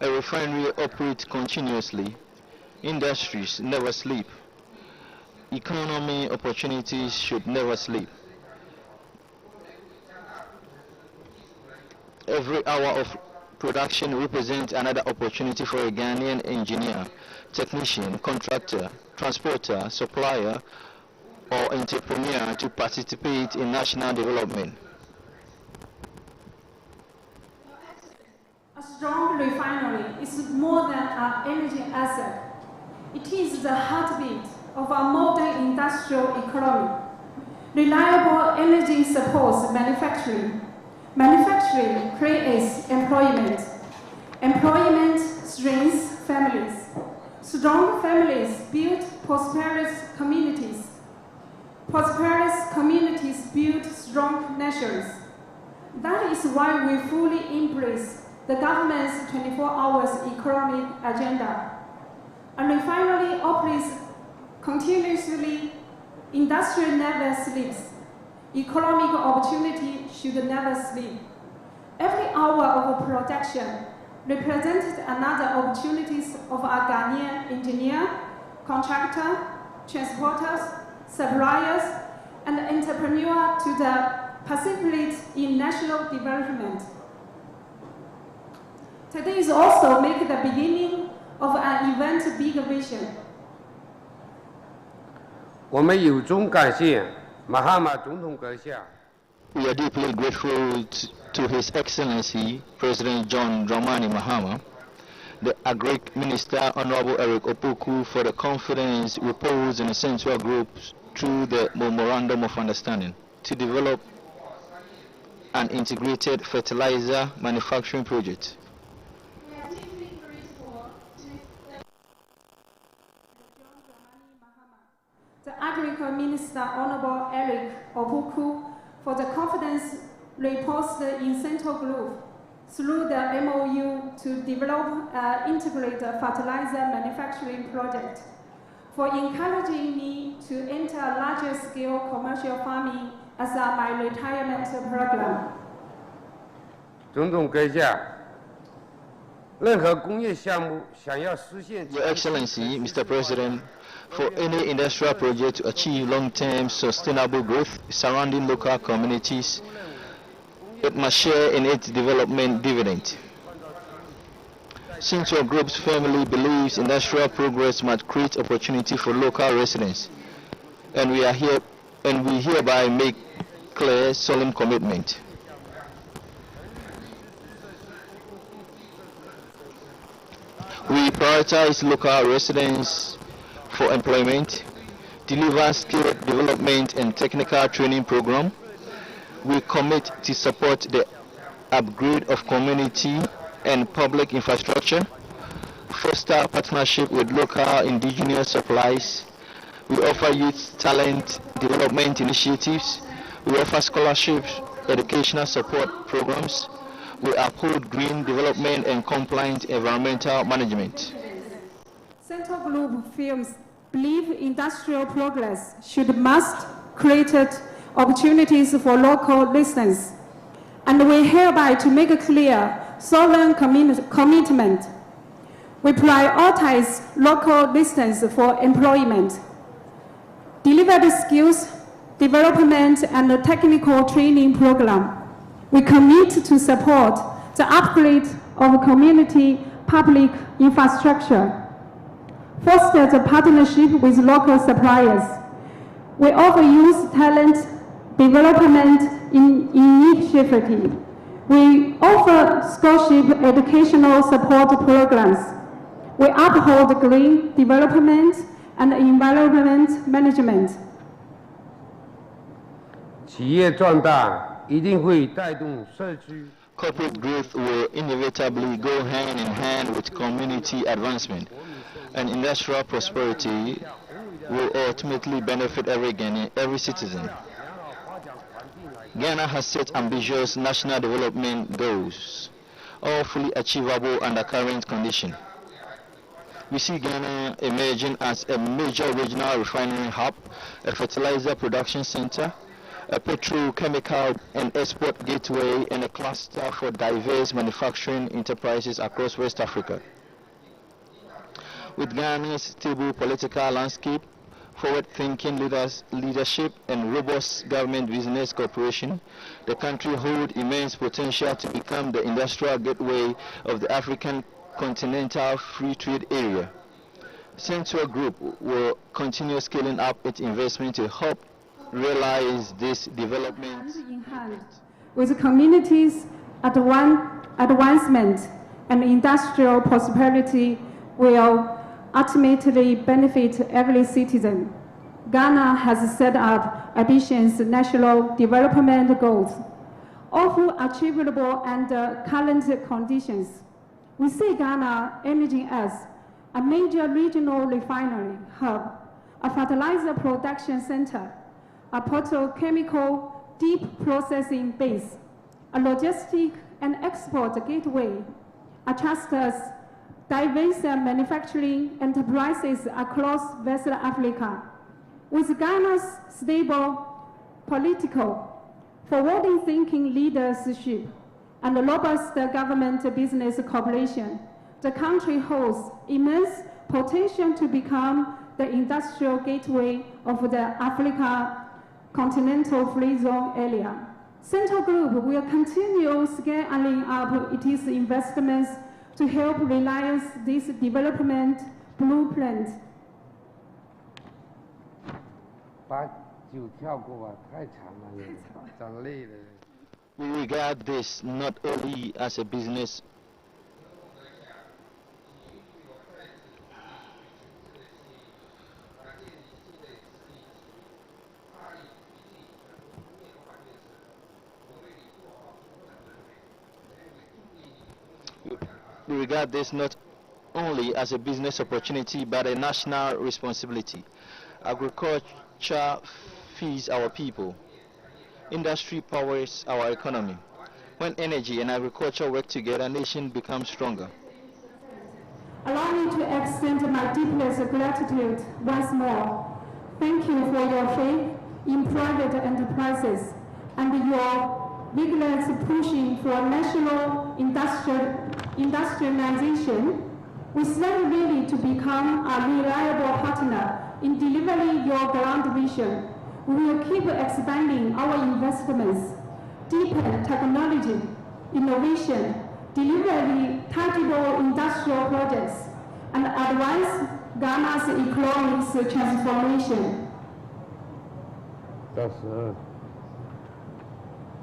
A refinery operates continuously. Industries never sleep. Economy opportunities should never sleep. Every hour of production represents another opportunity for a Ghanaian engineer, technician, contractor, transporter, supplier, or entrepreneur to participate in national development. A strong refinery is more than an energy asset. It is the heartbeat of a modern industrial economy. Reliable energy supports manufacturing. Manufacturing creates employment. Employment strengthens families. Strong families build prosperous communities. Prosperous communities build strong nations. That is why we fully embrace the government's 24-hour economic agenda. A refinery operates continuously. Industry never sleeps. Economic opportunity should never sleep. Every hour of production represented another opportunities of a Ghanaian engineer, contractor, transporters, suppliers, and entrepreneur to participate in national development. Today is also make the beginning of an event big vision. 我们由衷感谢马哈马总统阁下。 We are deeply grateful to His Excellency President John Dramani Mahama, the Agric Minister Honorable Eric Opokua for the confidence reposed in the Central Group through the Memorandum of Understanding to develop an integrated fertilizer manufacturing project. The Agriculture Minister Honorable Eric Opokua for the confidence reposed in Central Group through the MOU to develop an integrated fertilizer manufacturing project, for encouraging me to enter larger scale commercial farming as my retirement program. 总统阁下， Your Excellency, Mr. President, for any industrial project to achieve long-term sustainable growth surrounding local communities, it must share in its development dividend. Since your group's family believes industrial progress must create opportunity for local residents, and we hereby make clear solemn commitment. We prioritize local residents for employment, deliver skill development and technical training program. We commit to support the upgrade of community and public infrastructure, foster partnership with local indigenous supplies. We offer youth talent development initiatives. We offer scholarships, educational support programs. We uphold green development and compliant environmental management. Central Group firms believe industrial progress must create opportunities for local residents, and we hereby to make a clear solemn commitment. We prioritize local residents for employment, deliver the skills development and the technical training program. We commit to support the upgrade of community public infrastructure, foster the partnership with local suppliers. We offer youth talent development initiative. We offer scholarship educational support programs. We uphold green development and environment management. Corporate growth will inevitably go hand in hand with community advancement, and industrial prosperity will ultimately benefit every Ghanaian, every citizen. Ghana has set ambitious national development goals, all fully achievable under current conditions. We see Ghana emerging as a major regional refinery hub, a fertilizer production center, a petrochemical and export gateway, and a cluster for diverse manufacturing enterprises across West Africa. With Ghana's stable political landscape, forward-thinking leadership, and robust government business cooperation, the country holds immense potential to become the industrial gateway of the African continental free trade area. Central Group will continue scaling up its investment to help realize this development. Hand in hand with communities' advancement and industrial prosperity will ultimately benefit every citizen. Ghana has set up ambitious national development goals, all achievable under current conditions. We see Ghana emerging as a major regional refinery hub, a fertilizer production center, a petrochemical deep processing base, a logistic and export gateway, attracts diverse manufacturing enterprises across West Africa. With Ghana's stable political, forward-thinking leadership and robust government business cooperation, the country holds immense potential to become the industrial gateway of the Africa continental free zone area. Central Group will continue scaling up its investments to help realize this development blueprint. We regard this not only as a business We regard this not only as a business opportunity but a national responsibility. Agriculture feeds our people. Industry powers our economy. When energy and agriculture work together, nation becomes stronger. Allow me to extend my deepest gratitude once more. Thank you for your faith in private enterprises and your vigorous pushing for national industrial industrialization, we stand ready to become a reliable partner in delivering your grand vision. We will keep expanding our investments, deepen technology, innovation, deliver tangible industrial projects, and advance Ghana's economic transformation. 到时，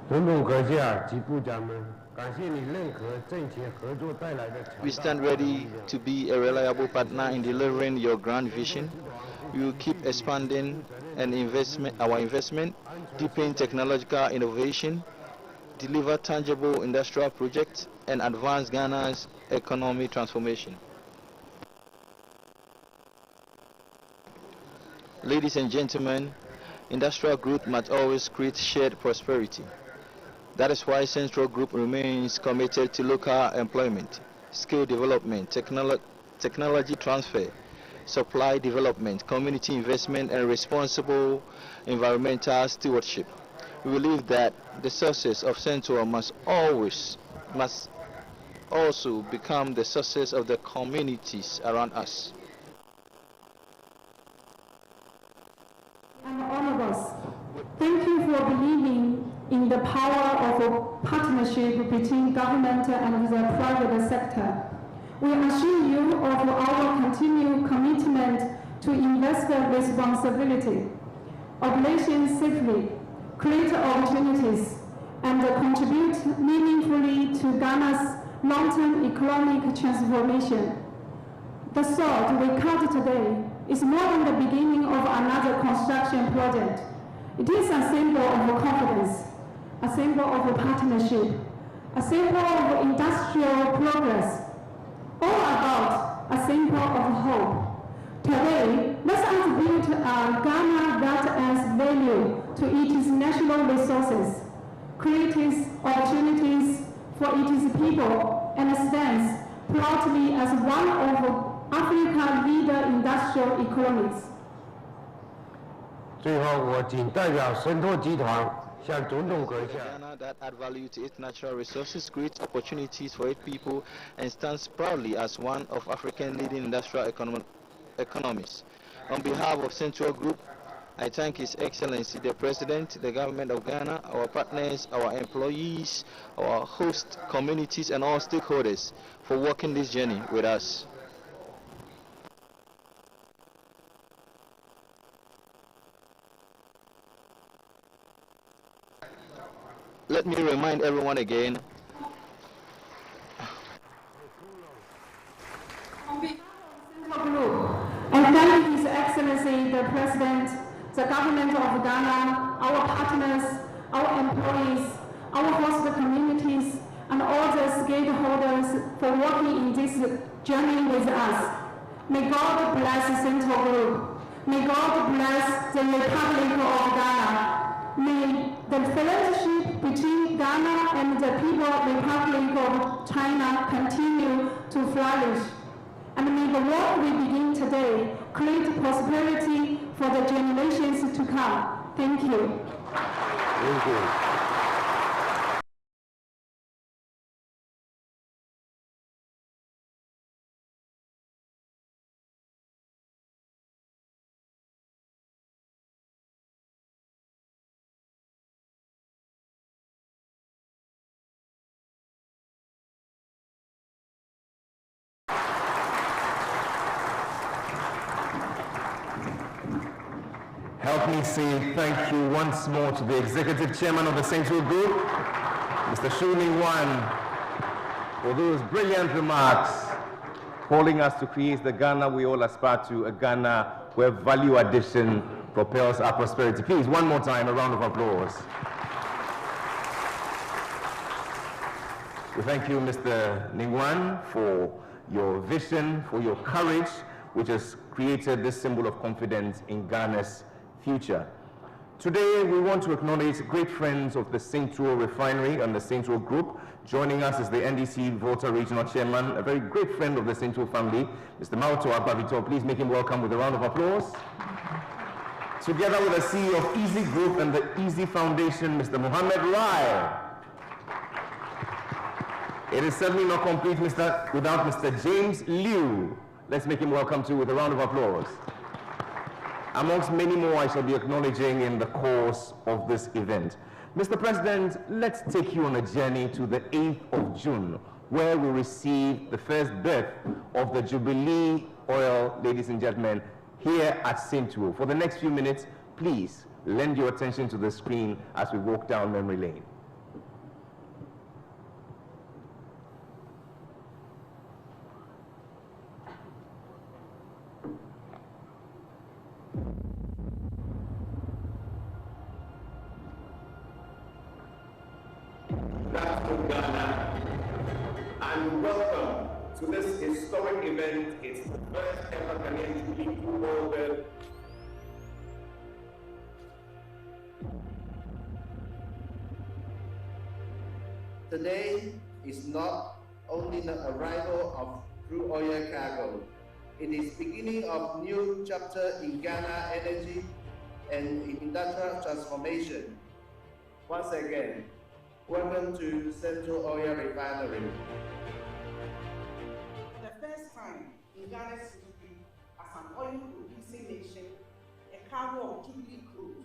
总统阁下及部长们，感谢你认可政协合作带来的。We stand ready to be a reliable partner in delivering your grand vision. We will keep expanding our investment, deepen technological innovation, deliver tangible industrial projects, and advance Ghana's economic transformation. Ladies and gentlemen, industrial growth must always create shared prosperity. That is why Central Group remains committed to local employment, skill development, technology transfer, supply development, community investment, and responsible environmental stewardship. We believe that the success of Central must also become the success of the communities around us. And all of us, thank you for believing in the power of a partnership between government and the private sector. We assure you of our continued commitment to investor responsibility, operation safely, create opportunities, and contribute meaningfully to Ghana's long-term economic transformation. The salt we cut today is more than the beginning of another construction project. It is a symbol of confidence, a symbol of partnership, a symbol of industrial progress, all about a symbol of hope. Today, let us build a Ghana that adds value to its natural resources, creates opportunities for its people, and stands proudly as one of Africa's leader industrial economies. 最后，我谨代表神拓集团向总统阁下。 Ghana that add value to its natural resources, creates opportunities for its people, and stands proudly as one of Africa's leading industrial economies. On behalf of Central Group, I thank His Excellency the President, the Government of Ghana, our partners, our employees, our host communities, and all stakeholders for walking this journey with us. Let me remind everyone again. On behalf of Central Group, I thank His Excellency the President, the Government of Ghana, our partners, our employees, our host communities, and all the stakeholders for working in this journey with us. May God bless Central Group. May God bless the Republic of Ghana. May the fellowship between Ghana and the People's Republic of China continue to flourish. And may the work we begin today create prosperity for the generations to come. Thank you. Thank you. Help me say thank you once more to the Executive Chairman of the Central Group, Mr. Shu Ning-Wan, for those brilliant remarks, calling us to create the Ghana we all aspire to, a Ghana where value addition propels our prosperity. Please, one more time, a round of applause. We thank you, Mr. Ning-Wan, for your vision, for your courage, which has created this symbol of confidence in Ghana's future. Today, we want to acknowledge great friends of the Central Refinery and the Central Group. Joining us is the NDC Volta Regional Chairman, a very great friend of the Central family, Mr. Mauto Abavito. Please make him welcome with a round of applause. Together with the CEO of Easy Group and the Easy Foundation, Mr. Mohammed Rai. It is certainly not complete without Mr. James Liu. Let's make him welcome to with a round of applause. Amongst many more I shall be acknowledging in the course of this event. Mr. President, let's take you on a journey to the 8th of June, where we receive the first birth of the Jubilee Oil, ladies and gentlemen, here at St. For the next few minutes, please lend your attention to the screen as we walk down memory lane. And welcome to this historic event. It's the first ever Ghanaian Jubilee Oil Well. Today is not only the arrival of crude oil cargo, it is beginning of new chapter in Ghana energy and industrial transformation. Once again, welcome to Central Oil Refinery. The first time in Ghana's history, as an oil-producing nation, a cargo of Jubilee crude,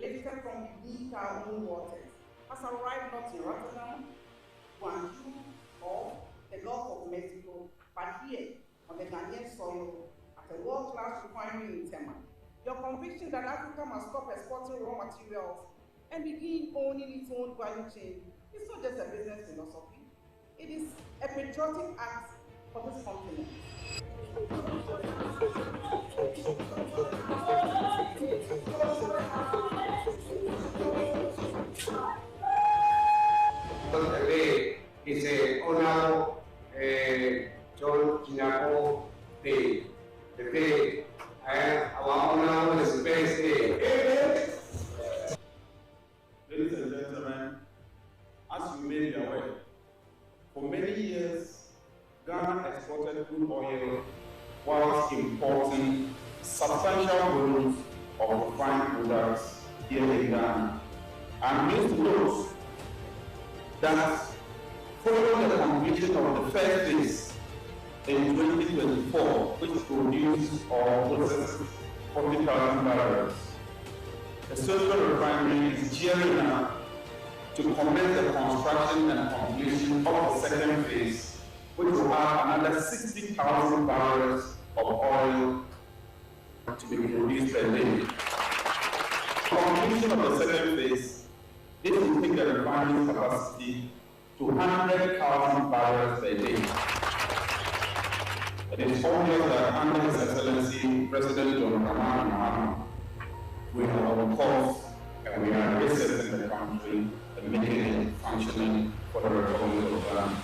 lifted from beneath our own waters, has arrived not in Rotterdam, Guangzhou, or the Gulf of Mexico, but here on the Ghanaian soil at a world-class refinery in Tema. Your conviction that Africa must stop exporting raw materials and begin owning its own value chain is not just a business philosophy, it is a patriotic act for this continent. Today is a honorable John Kinako Day. The day our honorable is Space Day. Ladies and gentlemen, as you may be aware, for many years, Ghana exported crude oil whilst importing substantial volumes of refined products here in Ghana. I'm pleased to note that following the completion of the first phase in 2024, which produced or processed 40,000 barrels, the Central Refinery is gearing up to commence the construction and completion of the second phase, which will have another 60,000 barrels of oil to be produced per day. Completion of the second phase, this will take the refinery capacity to 100,000 barrels per day. It is obvious that under His Excellency President John Dramani Mahama, we are on course and we are resetting the country and making it functioning for the Republic of Ghana.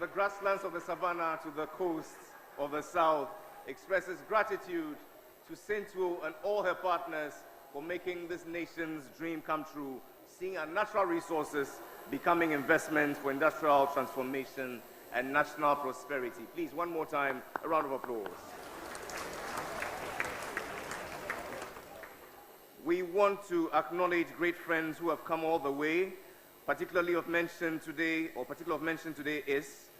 the grasslands of the savannah to the coasts of the south, expresses gratitude to Sentuo and all her partners for making this nation's dream come true, seeing our natural resources becoming investments for industrial transformation and national prosperity. Please, one more time, a round of applause. We want to acknowledge great friends who have come all the way. Particularly of mention today is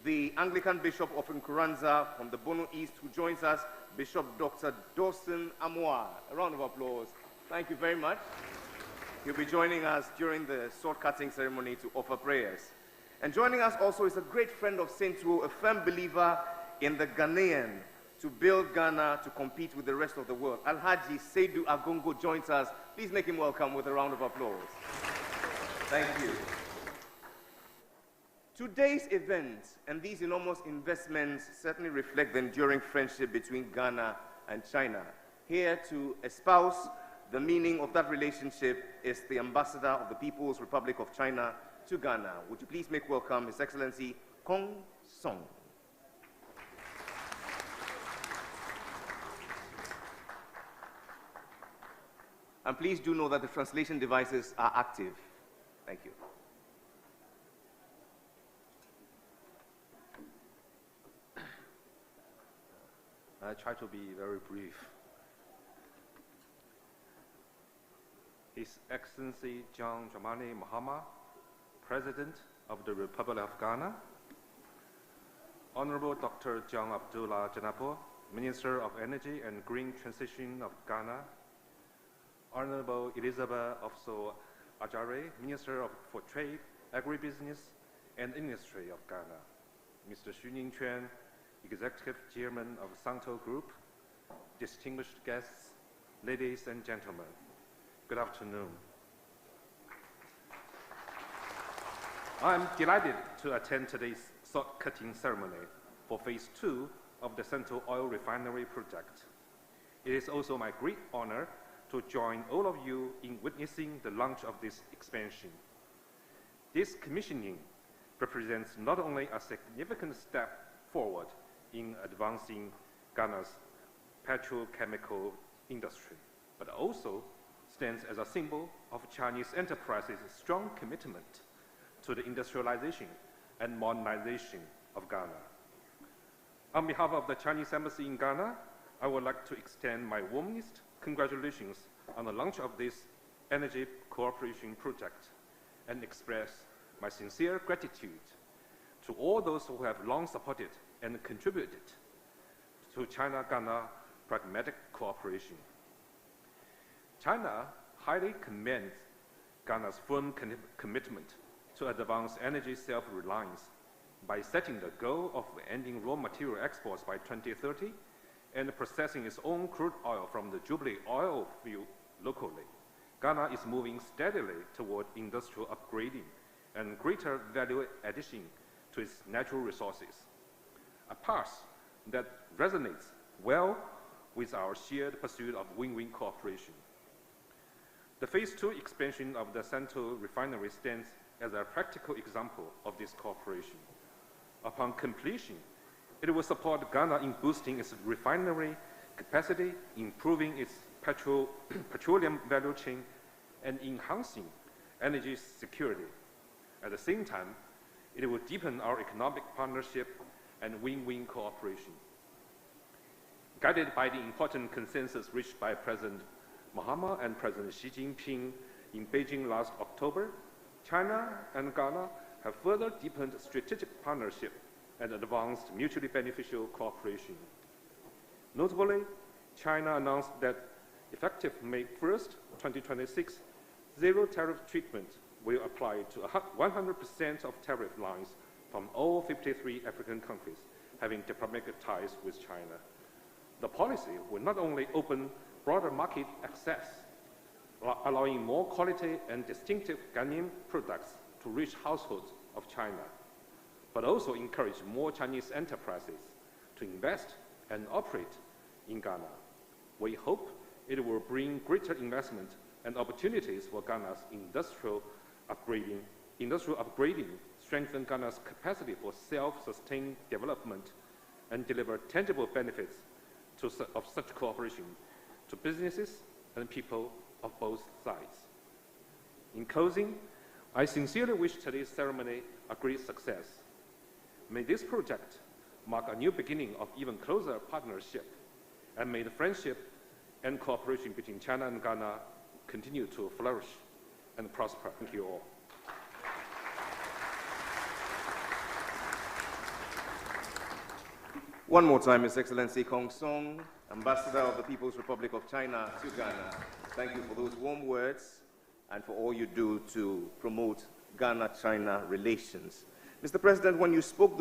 the Anglican Bishop of Nkuranza from the Bono East, who joins us, Bishop Dr. Dawson Amoa. A round of applause. Thank you very much. He'll be joining us during the sword-cutting ceremony to offer prayers. And joining us also is a great friend of Sentuo, a firm believer in the Ghanaian, to build Ghana to compete with the rest of the world. Alhaji Seidu Agongo joins us. Please make him welcome with a round of applause. Thank you. Today's event and these enormous investments certainly reflect the enduring friendship between Ghana and China. Here to espouse the meaning of that relationship is the Ambassador of the People's Republic of China to Ghana. Would you please make welcome His Excellency Kong Song. And please do know that the translation devices are active. Thank you. I try to be very brief. His Excellency John Dramani Mahama, President of the Republic of Ghana, Honorable Dr. John Abdullah Janapo, Minister of Energy and Green Transition of Ghana, Honorable Elizabeth Ofso Ajare, Minister for Trade, Agribusiness, and Industry of Ghana, Mr. Xu Ningquan, Executive Chairman of Santo Group, distinguished guests, ladies and gentlemen, good afternoon. I'm delighted to attend today's sword-cutting ceremony for Phase 2 of the Central Oil Refinery project. It is also my great honor to join all of you in witnessing the launch of this expansion. This commissioning represents not only a significant step forward in advancing Ghana's petrochemical industry, but also stands as a symbol of Chinese enterprises' strong commitment to the industrialization and modernization of Ghana. On behalf of the Chinese Embassy in Ghana, I would like to extend my warmest congratulations on the launch of this energy cooperation project and express my sincere gratitude to all those who have long supported and contributed to China-Ghana pragmatic cooperation. China highly commends Ghana's firm commitment to advance energy self-reliance by setting the goal of ending raw material exports by 2030 and processing its own crude oil from the Jubilee oil field locally. Ghana is moving steadily toward industrial upgrading and greater value addition to its natural resources, a path that resonates well with our shared pursuit of win-win cooperation. The Phase 2 expansion of the Central Refinery stands as a practical example of this cooperation. Upon completion, it will support Ghana in boosting its refinery capacity, improving its petroleum value chain, and enhancing energy security. At the same time, it will deepen our economic partnership and win-win cooperation. Guided by the important consensus reached by President Mahama and President Xi Jinping in Beijing last October, China and Ghana have further deepened strategic partnership and advanced mutually beneficial cooperation. Notably, China announced that effective May 1st, 2026, zero tariff treatment will apply to 100% of tariff lines from all 53 African countries having diplomatic ties with China. The policy will not only open broader market access, allowing more quality and distinctive Ghanaian products to reach households of China, but also encourage more Chinese enterprises to invest and operate in Ghana. We hope it will bring greater investment and opportunities for Ghana's industrial upgrading strengthen Ghana's capacity for self-sustained development and deliver tangible benefits of such cooperation to businesses and people of both sides. In closing, I sincerely wish today's ceremony a great success. May this project mark a new beginning of even closer partnership, and may the friendship and cooperation between China and Ghana continue to flourish and prosper. Thank you all. One more time, His Excellency Kong Song, Ambassador of the People's Republic of China to Ghana. Thank you for those warm words and for all you do to promote Ghana-China relations. Mr. President, when you spoke